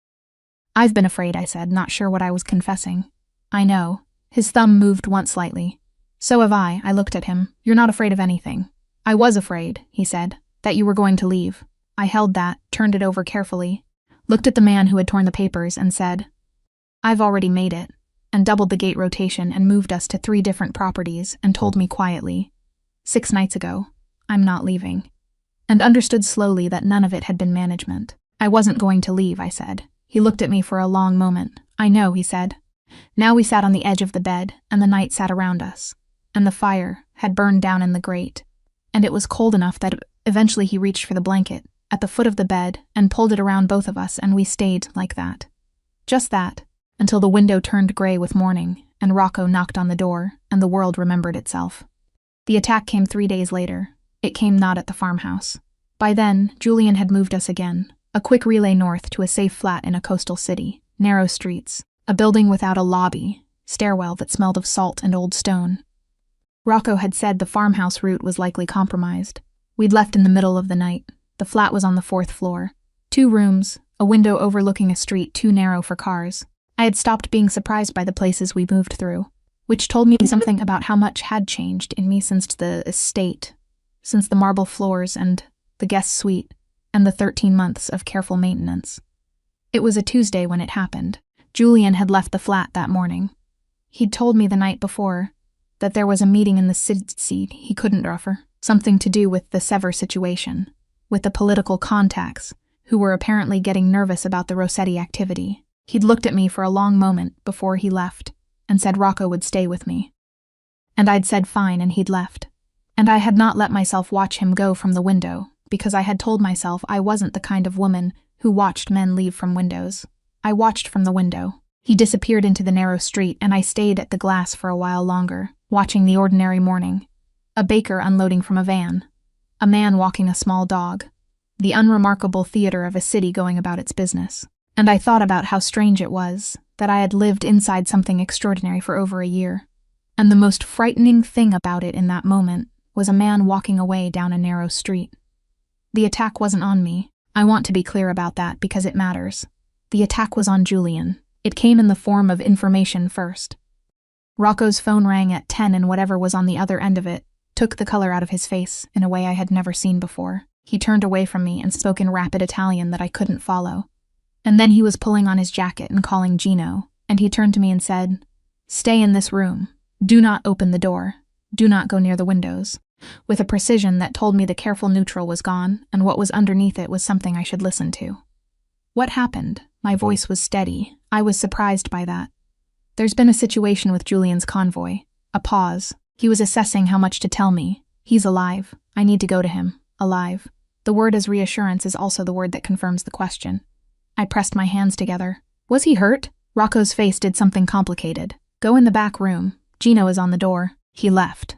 "I've been afraid," I said, not sure what I was confessing. "I know." His thumb moved once slightly. "So have I." I looked at him. "You're not afraid of anything." "I was afraid," he said, "that you were going to leave." I held that, turned it over carefully, looked at the man who had torn the papers, and said, "I've already made it," and doubled the gate rotation and moved us to 3 different properties and told me quietly, 6 nights ago, I'm not leaving. And understood slowly that none of it had been management. "I wasn't going to leave," I said. He looked at me for a long moment. "I know," he said. Now we sat on the edge of the bed, and the night sat around us, and the fire had burned down in the grate, and it was cold enough that eventually he reached for the blanket at the foot of the bed and pulled it around both of us, and we stayed like that. Just that, until the window turned gray with morning, and Rocco knocked on the door, and the world remembered itself. The attack came 3 days later. It came not at the farmhouse. By then, Julian had moved us again, a quick relay north to a safe flat in a coastal city, narrow streets, a building without a lobby, stairwell that smelled of salt and old stone. Rocco had said the farmhouse route was likely compromised. We'd left in the middle of the night. The flat was on the 4th floor. 2 rooms, a window overlooking a street too narrow for cars. I had stopped being surprised by the places we moved through, which told me something about how much had changed in me since the estate, since the marble floors and the guest suite, and the 13 months of careful maintenance. It was a Tuesday when it happened. Julian had left the flat that morning. He'd told me the night before that there was a meeting in the city he couldn't offer, something to do with the Sever situation, with the political contacts, who were apparently getting nervous about the Rossetti activity. He'd looked at me for a long moment before he left, and said Rocco would stay with me. And I'd said fine, and he'd left. And I had not let myself watch him go from the window, because I had told myself I wasn't the kind of woman who watched men leave from windows. I watched from the window. He disappeared into the narrow street, and I stayed at the glass for a while longer, watching the ordinary morning. A baker unloading from a van. A man walking a small dog. The unremarkable theater of a city going about its business. And I thought about how strange it was that I had lived inside something extraordinary for over a year. And the most frightening thing about it in that moment was a man walking away down a narrow street. The attack wasn't on me. I want to be clear about that because it matters. The attack was on Julian. It came in the form of information first. Rocco's phone rang at 10, and whatever was on the other end of it took the color out of his face in a way I had never seen before. He turned away from me and spoke in rapid Italian that I couldn't follow. And then he was pulling on his jacket and calling Gino, and he turned to me and said, "Stay in this room. Do not open the door. Do not go near the windows," with a precision that told me the careful neutral was gone, and what was underneath it was something I should listen to. What happened? My voice was steady. I was surprised by that. There's been a situation with Julian's convoy. A pause. He was assessing how much to tell me. He's alive. I need to go to him. Alive. The word as reassurance is also the word that confirms the question. I pressed my hands together. Was he hurt? Rocco's face did something complicated. Go in the back room. Gino is on the door. He left.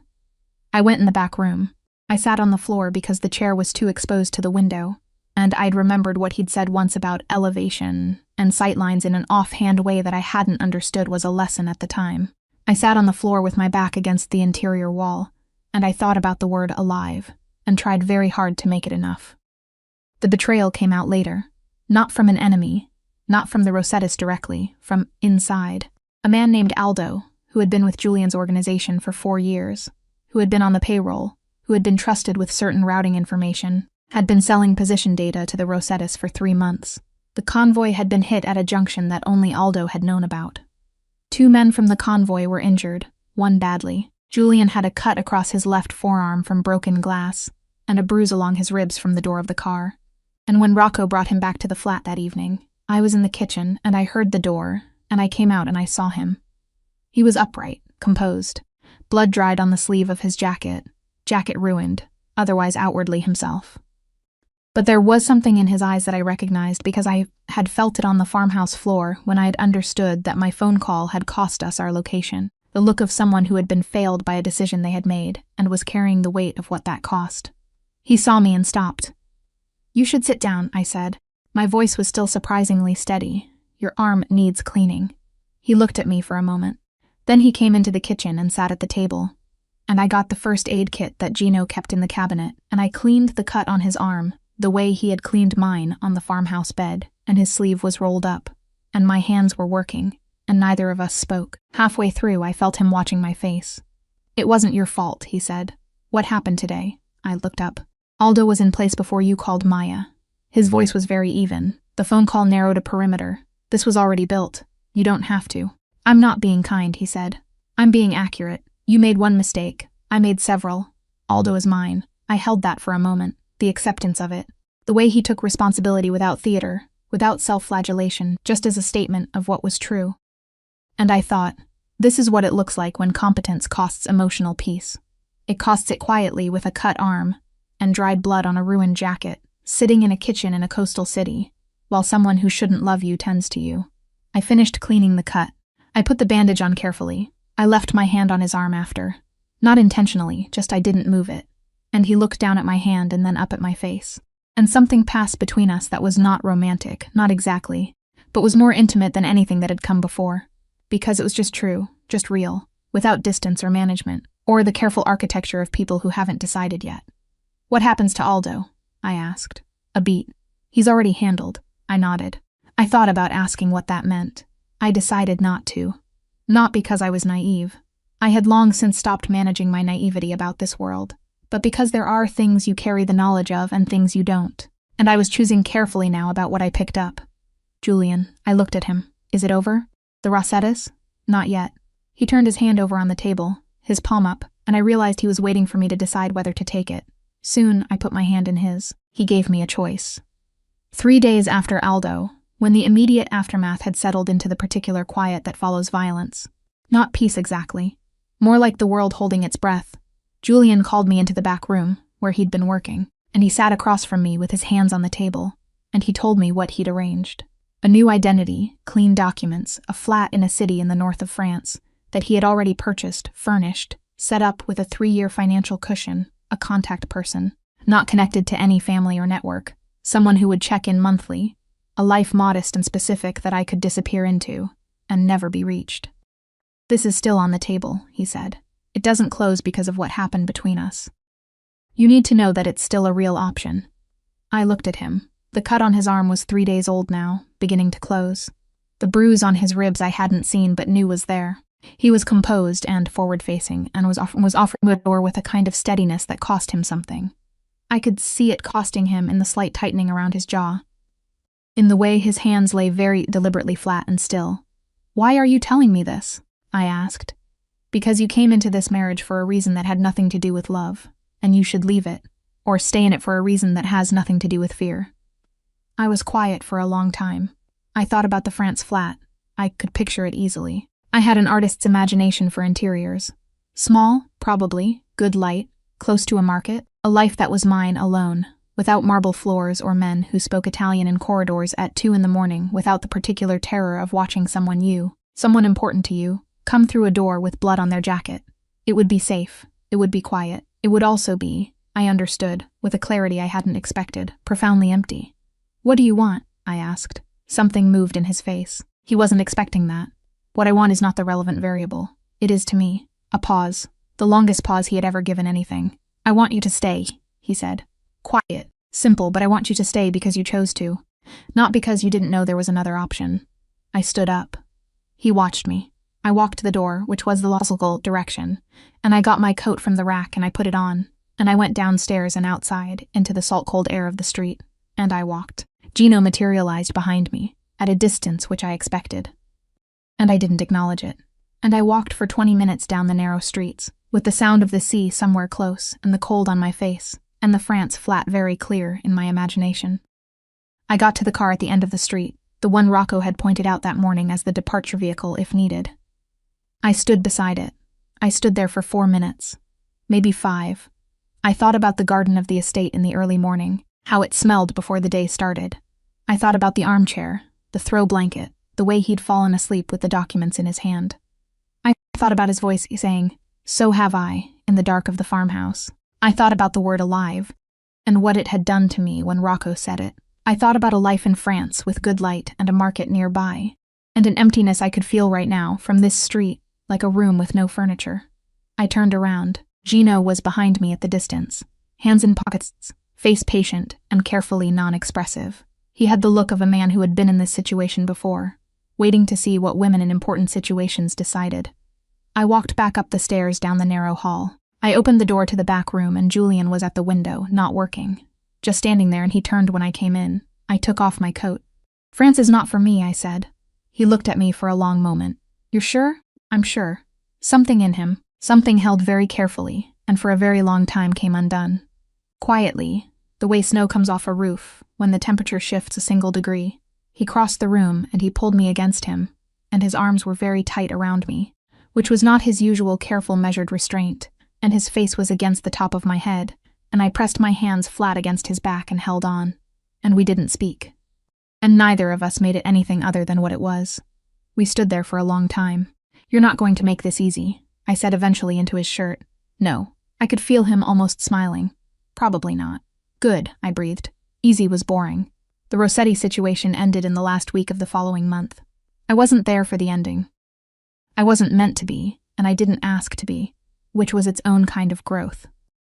I went in the back room. I sat on the floor because the chair was too exposed to the window, and I'd remembered what he'd said once about elevation and sightlines in an offhand way that I hadn't understood was a lesson at the time. I sat on the floor with my back against the interior wall, and I thought about the word alive, and tried very hard to make it enough. The betrayal came out later. Not from an enemy, not from the Rosettas directly, from inside. A man named Aldo, who had been with Julian's organization for 4 years, who had been on the payroll, who had been trusted with certain routing information, had been selling position data to the Rosettas for 3 months. The convoy had been hit at a junction that only Aldo had known about. 2 men from the convoy were injured, one badly. Julian had a cut across his left forearm from broken glass, and a bruise along his ribs from the door of the car. And when Rocco brought him back to the flat that evening, I was in the kitchen, and I heard the door, and I came out and I saw him. He was upright, composed, blood dried on the sleeve of his jacket ruined, otherwise outwardly himself. But there was something in his eyes that I recognized because I had felt it on the farmhouse floor when I had understood that my phone call had cost us our location, the look of someone who had been failed by a decision they had made and was carrying the weight of what that cost. He saw me and stopped. "You should sit down," I said. My voice was still surprisingly steady. "Your arm needs cleaning." He looked at me for a moment. Then he came into the kitchen and sat at the table. And I got the first aid kit that Gino kept in the cabinet, and I cleaned the cut on his arm, the way he had cleaned mine on the farmhouse bed, and his sleeve was rolled up, and my hands were working, and neither of us spoke. Halfway through, I felt him watching my face. "It wasn't your fault," he said. "What happened today?" I looked up. "Aldo was in place before you called Maya." His voice was very even. The phone call narrowed a perimeter. "This was already built. You don't have to." "I'm not being kind," he said. "I'm being accurate. You made one mistake. I made several. Aldo is mine." I held that for a moment, the acceptance of it. The way he took responsibility without theater, without self-flagellation, just as a statement of what was true. And I thought, this is what it looks like when competence costs emotional peace. It costs it quietly with a cut arm and dried blood on a ruined jacket, sitting in a kitchen in a coastal city, while someone who shouldn't love you tends to you. I finished cleaning the cut. I put the bandage on carefully. I left my hand on his arm after. Not intentionally, just I didn't move it. And he looked down at my hand and then up at my face. And something passed between us that was not romantic, not exactly, but was more intimate than anything that had come before. Because it was just true, just real, without distance or management, or the careful architecture of people who haven't decided yet. "What happens to Aldo?" I asked. "A beat. He's already handled." I nodded. I thought about asking what that meant. I decided not to. Not because I was naive. I had long since stopped managing my naivety about this world, but because there are things you carry the knowledge of and things you don't, and I was choosing carefully now about what I picked up. "Julian," I looked at him. "Is it over? The Rosettas?" "Not yet." He turned his hand over on the table, his palm up, and I realized he was waiting for me to decide whether to take it. Soon, I put my hand in his. He gave me a choice. 3 days after Aldo, when the immediate aftermath had settled into the particular quiet that follows violence. Not peace exactly. More like the world holding its breath. Julian called me into the back room, where he'd been working, and he sat across from me with his hands on the table, and he told me what he'd arranged. A new identity, clean documents, a flat in a city in the north of France, that he had already purchased, furnished, set up with a 3-year financial cushion, a contact person, not connected to any family or network, someone who would check in monthly, a life modest and specific that I could disappear into, and never be reached. "This is still on the table," he said. "It doesn't close because of what happened between us. You need to know that it's still a real option." I looked at him. The cut on his arm was 3 days old now, beginning to close. The bruise on his ribs I hadn't seen but knew was there. He was composed and forward-facing, and was offering the door with a kind of steadiness that cost him something. I could see it costing him in the slight tightening around his jaw, in the way his hands lay very deliberately flat and still. "Why are you telling me this?" I asked. "Because you came into this marriage for a reason that had nothing to do with love, and you should leave it, or stay in it for a reason that has nothing to do with fear." I was quiet for a long time. I thought about the France flat. I could picture it easily. I had an artist's imagination for interiors. Small, probably, good light, close to a market, a life that was mine alone, without marble floors or men who spoke Italian in corridors at 2 a.m, without the particular terror of watching someone important to you, come through a door with blood on their jacket. It would be safe. It would be quiet. It would also be, I understood, with a clarity I hadn't expected, profoundly empty. What do you want? I asked. Something moved in his face. He wasn't expecting that. What I want is not the relevant variable. It is to me. A pause. The longest pause he had ever given anything. I want you to stay, he said. Quiet. Simple, but I want you to stay because you chose to. Not because you didn't know there was another option. I stood up. He watched me. I walked to the door, which was the logical direction, and I got my coat from the rack and I put it on, and I went downstairs and outside into the salt-cold air of the street, and I walked. Gino materialized behind me, at a distance which I expected. And I didn't acknowledge it. And I walked for 20 minutes down the narrow streets, with the sound of the sea somewhere close and the cold on my face, and the France flat very clear in my imagination. I got to the car at the end of the street, the one Rocco had pointed out that morning as the departure vehicle if needed. I stood beside it. I stood there for 4 minutes, maybe 5. I thought about the garden of the estate in the early morning, how it smelled before the day started. I thought about the armchair, the throw blanket, the way he'd fallen asleep with the documents in his hand. I thought about his voice saying, "So have I," in the dark of the farmhouse. I thought about the word alive, and what it had done to me when Rocco said it. I thought about a life in France with good light and a market nearby, and an emptiness I could feel right now from this street, like a room with no furniture. I turned around. Gino was behind me at the distance, hands in pockets, face patient and carefully non-expressive. He had the look of a man who had been in this situation before, waiting to see what women in important situations decided. I walked back up the stairs down the narrow hall. I opened the door to the back room and Julian was at the window, not working. Just standing there, and he turned when I came in. I took off my coat. "France is not for me," I said. He looked at me for a long moment. "You're sure?" "I'm sure." Something in him, something held very carefully, and for a very long time came undone. Quietly, the way snow comes off a roof, when the temperature shifts a single degree, he crossed the room and he pulled me against him, and his arms were very tight around me, which was not his usual careful measured restraint, and his face was against the top of my head, and I pressed my hands flat against his back and held on, and we didn't speak. And neither of us made it anything other than what it was. We stood there for a long time. "You're not going to make this easy," I said eventually into his shirt. "No." I could feel him almost smiling. "Probably not." "Good," I breathed. Easy was boring. The Rossetti situation ended in the last week of the following month. I wasn't there for the ending. I wasn't meant to be, and I didn't ask to be, which was its own kind of growth.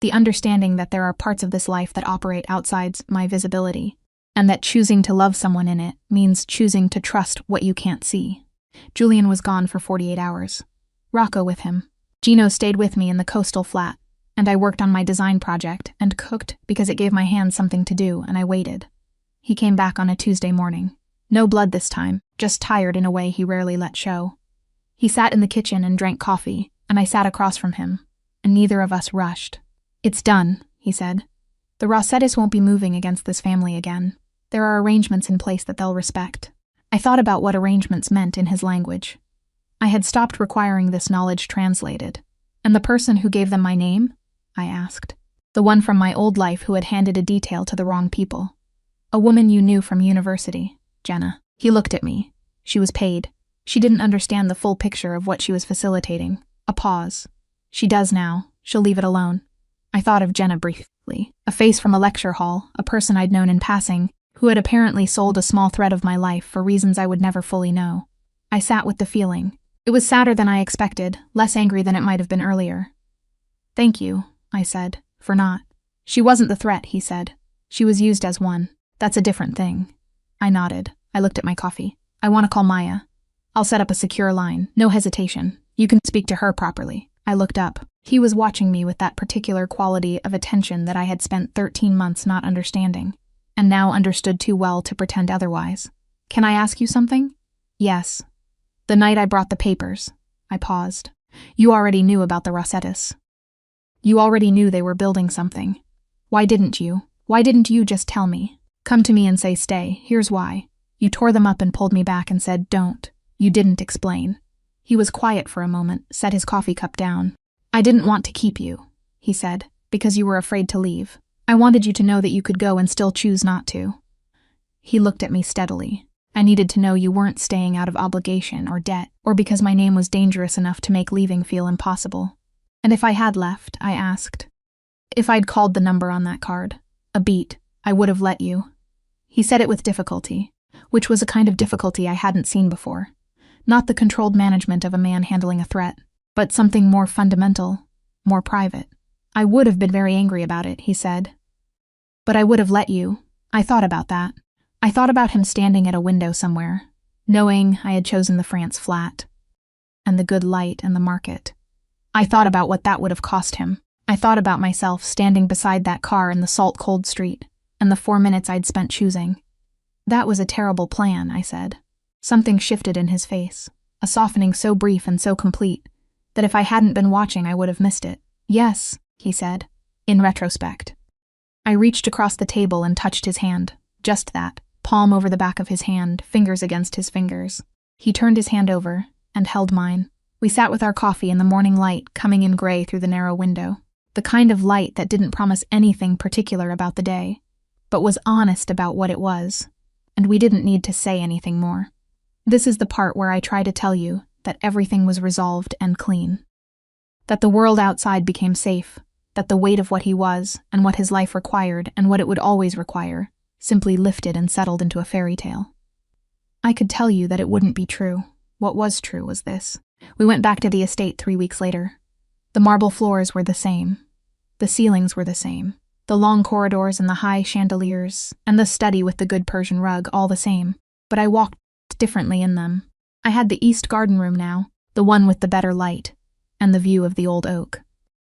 The understanding that there are parts of this life that operate outside my visibility, and that choosing to love someone in it means choosing to trust what you can't see. Julian was gone for 48 hours. Rocco with him. Gino stayed with me in the coastal flat, and I worked on my design project and cooked because it gave my hands something to do, and I waited. He came back on a Tuesday morning. No blood this time, just tired in a way he rarely let show. He sat in the kitchen and drank coffee, and I sat across from him, and neither of us rushed. "It's done," he said. "The Rossettis won't be moving against this family again. There are arrangements in place that they'll respect." I thought about what arrangements meant in his language. I had stopped requiring this knowledge translated. "And the person who gave them my name?" I asked. "The one from my old life who had handed a detail to the wrong people. A woman you knew from university, Jenna." He looked at me. She was paid. She didn't understand the full picture of what she was facilitating. A pause. "She does now. She'll leave it alone." I thought of Jenna briefly. A face from a lecture hall, a person I'd known in passing, who had apparently sold a small thread of my life for reasons I would never fully know. I sat with the feeling. It was sadder than I expected, less angry than it might have been earlier. "Thank you," I said, "for not." "She wasn't the threat," he said. "She was used as one. That's a different thing." I nodded. I looked at my coffee. "I want to call Maya. I'll set up a secure line. No hesitation. You can speak to her properly." I looked up. He was watching me with that particular quality of attention that I had spent 13 months not understanding, and now understood too well to pretend otherwise. "Can I ask you something?" "Yes." "The night I brought the papers." I paused. "You already knew about the Rossettis. You already knew they were building something. Why didn't you? Why didn't you just tell me? Come to me and say stay. Here's why. You tore them up and pulled me back and said, don't. You didn't explain. He was quiet for a moment, set his coffee cup down. I didn't want to keep you, he said, because you were afraid to leave. I wanted you to know that you could go and still choose not to. He looked at me steadily. I needed to know you weren't staying out of obligation or debt, or because my name was dangerous enough to make leaving feel impossible. And if I had left, I asked. If I'd called the number on that card, a beat, I would have let you. He said it with difficulty, which was a kind of difficulty I hadn't seen before. Not the controlled management of a man handling a threat, but something more fundamental, more private. I would have been very angry about it, he said. But I would have let you. I thought about that. I thought about him standing at a window somewhere, knowing I had chosen the France flat, and the good light and the market. I thought about what that would have cost him. I thought about myself standing beside that car in the salt-cold street, and the 4 minutes I'd spent choosing. That was a terrible plan, I said. Something shifted in his face, a softening so brief and so complete that if I hadn't been watching I would have missed it. Yes, he said, in retrospect. I reached across the table and touched his hand, just that, palm over the back of his hand, fingers against his fingers. He turned his hand over and held mine. We sat with our coffee in the morning light coming in gray through the narrow window, the kind of light that didn't promise anything particular about the day, but was honest about what it was, and we didn't need to say anything more. This is the part where I try to tell you that everything was resolved and clean. That the world outside became safe, that the weight of what he was, and what his life required, and what it would always require, simply lifted and settled into a fairy tale. I could tell you that it wouldn't be true. What was true was this. We went back to the estate 3 weeks later. The marble floors were the same. The ceilings were the same. The long corridors and the high chandeliers, and the study with the good Persian rug, all the same. But I walked differently in them. I had the east garden room now, the one with the better light, and the view of the old oak.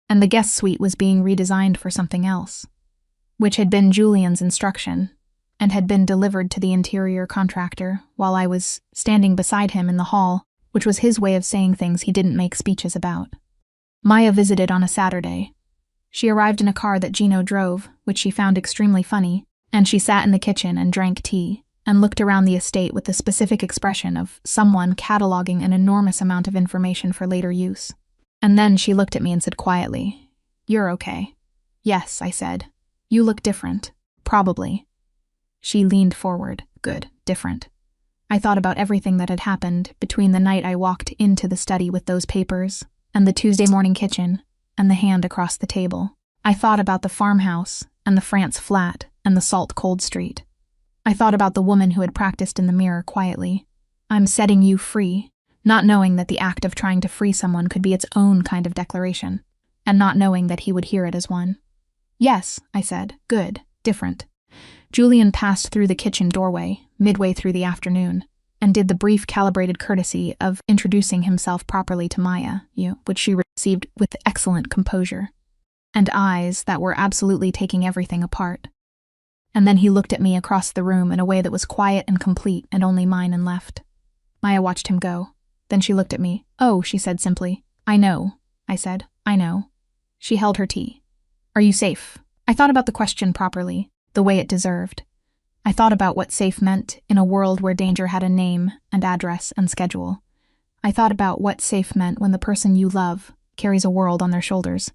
And the guest suite was being redesigned for something else, which had been Julian's instruction, and had been delivered to the interior contractor while I was standing beside him in the hall, which was his way of saying things he didn't make speeches about. Maya visited on a Saturday. She arrived in a car that Gino drove, which she found extremely funny, and she sat in the kitchen and drank tea, and looked around the estate with the specific expression of someone cataloging an enormous amount of information for later use. And then she looked at me and said quietly, "You're okay." "Yes," I said. "You look different. Probably." She leaned forward. Good, different. I thought about everything that had happened between the night I walked into the study with those papers, and the Tuesday morning kitchen, and the hand across the table. I thought about the farmhouse, and the France flat, and the salt-cold street. I thought about the woman who had practiced in the mirror quietly. "I'm setting you free," not knowing that the act of trying to free someone could be its own kind of declaration, and not knowing that he would hear it as one. "Yes," I said. "Good, different." Julian passed through the kitchen doorway, midway through the afternoon, and did the brief calibrated courtesy of introducing himself properly to Maya, which she received with excellent composure, and eyes that were absolutely taking everything apart. And then he looked at me across the room in a way that was quiet and complete and only mine and left. Maya watched him go. Then she looked at me. "Oh," she said simply. "I know," I said. "I know." She held her tea. "Are you safe?" I thought about the question properly, the way it deserved. I thought about what safe meant in a world where danger had a name and address and schedule. I thought about what safe meant when the person you love carries a world on their shoulders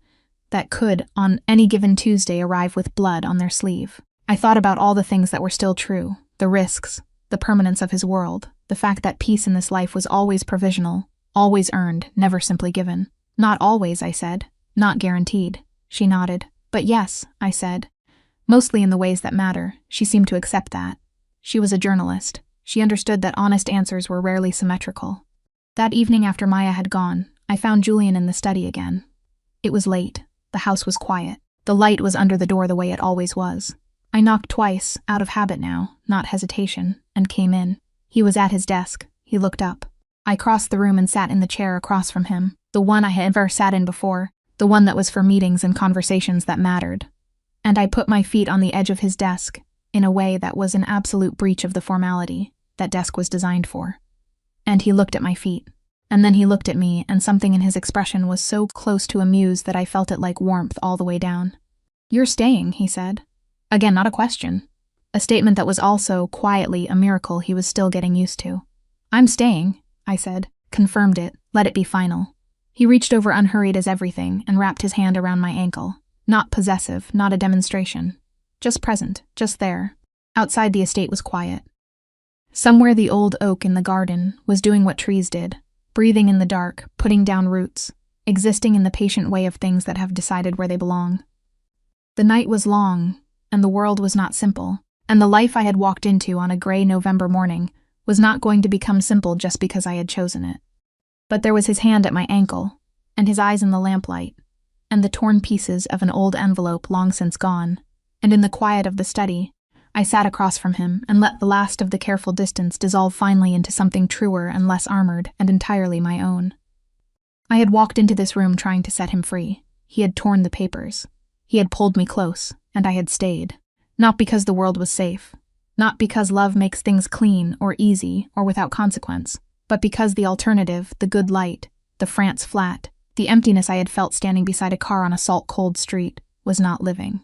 that could, on any given Tuesday, arrive with blood on their sleeve. I thought about all the things that were still true, the risks, the permanence of his world, the fact that peace in this life was always provisional, always earned, never simply given. "Not always," I said. "Not guaranteed." She nodded. "But yes," I said. Mostly in the ways that matter. She seemed to accept that. She was a journalist. She understood that honest answers were rarely symmetrical. That evening after Maya had gone, I found Julian in the study again. It was late. The house was quiet. The light was under the door the way it always was. I knocked twice, out of habit now, not hesitation, and came in. He was at his desk. He looked up. I crossed the room and sat in the chair across from him, the one I had ever sat in before, the one that was for meetings and conversations that mattered. And I put my feet on the edge of his desk, in a way that was an absolute breach of the formality that desk was designed for. And he looked at my feet. And then he looked at me, and something in his expression was so close to amuse that I felt it like warmth all the way down. "You're staying," he said. Again, not a question. A statement that was also, quietly, a miracle he was still getting used to. "I'm staying," I said, confirmed it, let it be final. He reached over unhurried as everything and wrapped his hand around my ankle. Not possessive, not a demonstration. Just present, just there. Outside the estate was quiet. Somewhere the old oak in the garden was doing what trees did, breathing in the dark, putting down roots, existing in the patient way of things that have decided where they belong. The night was long, and the world was not simple, and the life I had walked into on a gray November morning was not going to become simple just because I had chosen it. But there was his hand at my ankle, and his eyes in the lamplight, and the torn pieces of an old envelope long since gone, and in the quiet of the study, I sat across from him and let the last of the careful distance dissolve finally into something truer and less armored and entirely my own. I had walked into this room trying to set him free. He had torn the papers. He had pulled me close, and I had stayed. Not because the world was safe, not because love makes things clean or easy or without consequence, but because the alternative, the good light, the France flat, the emptiness I had felt standing beside a car on a salt-cold street, was not living.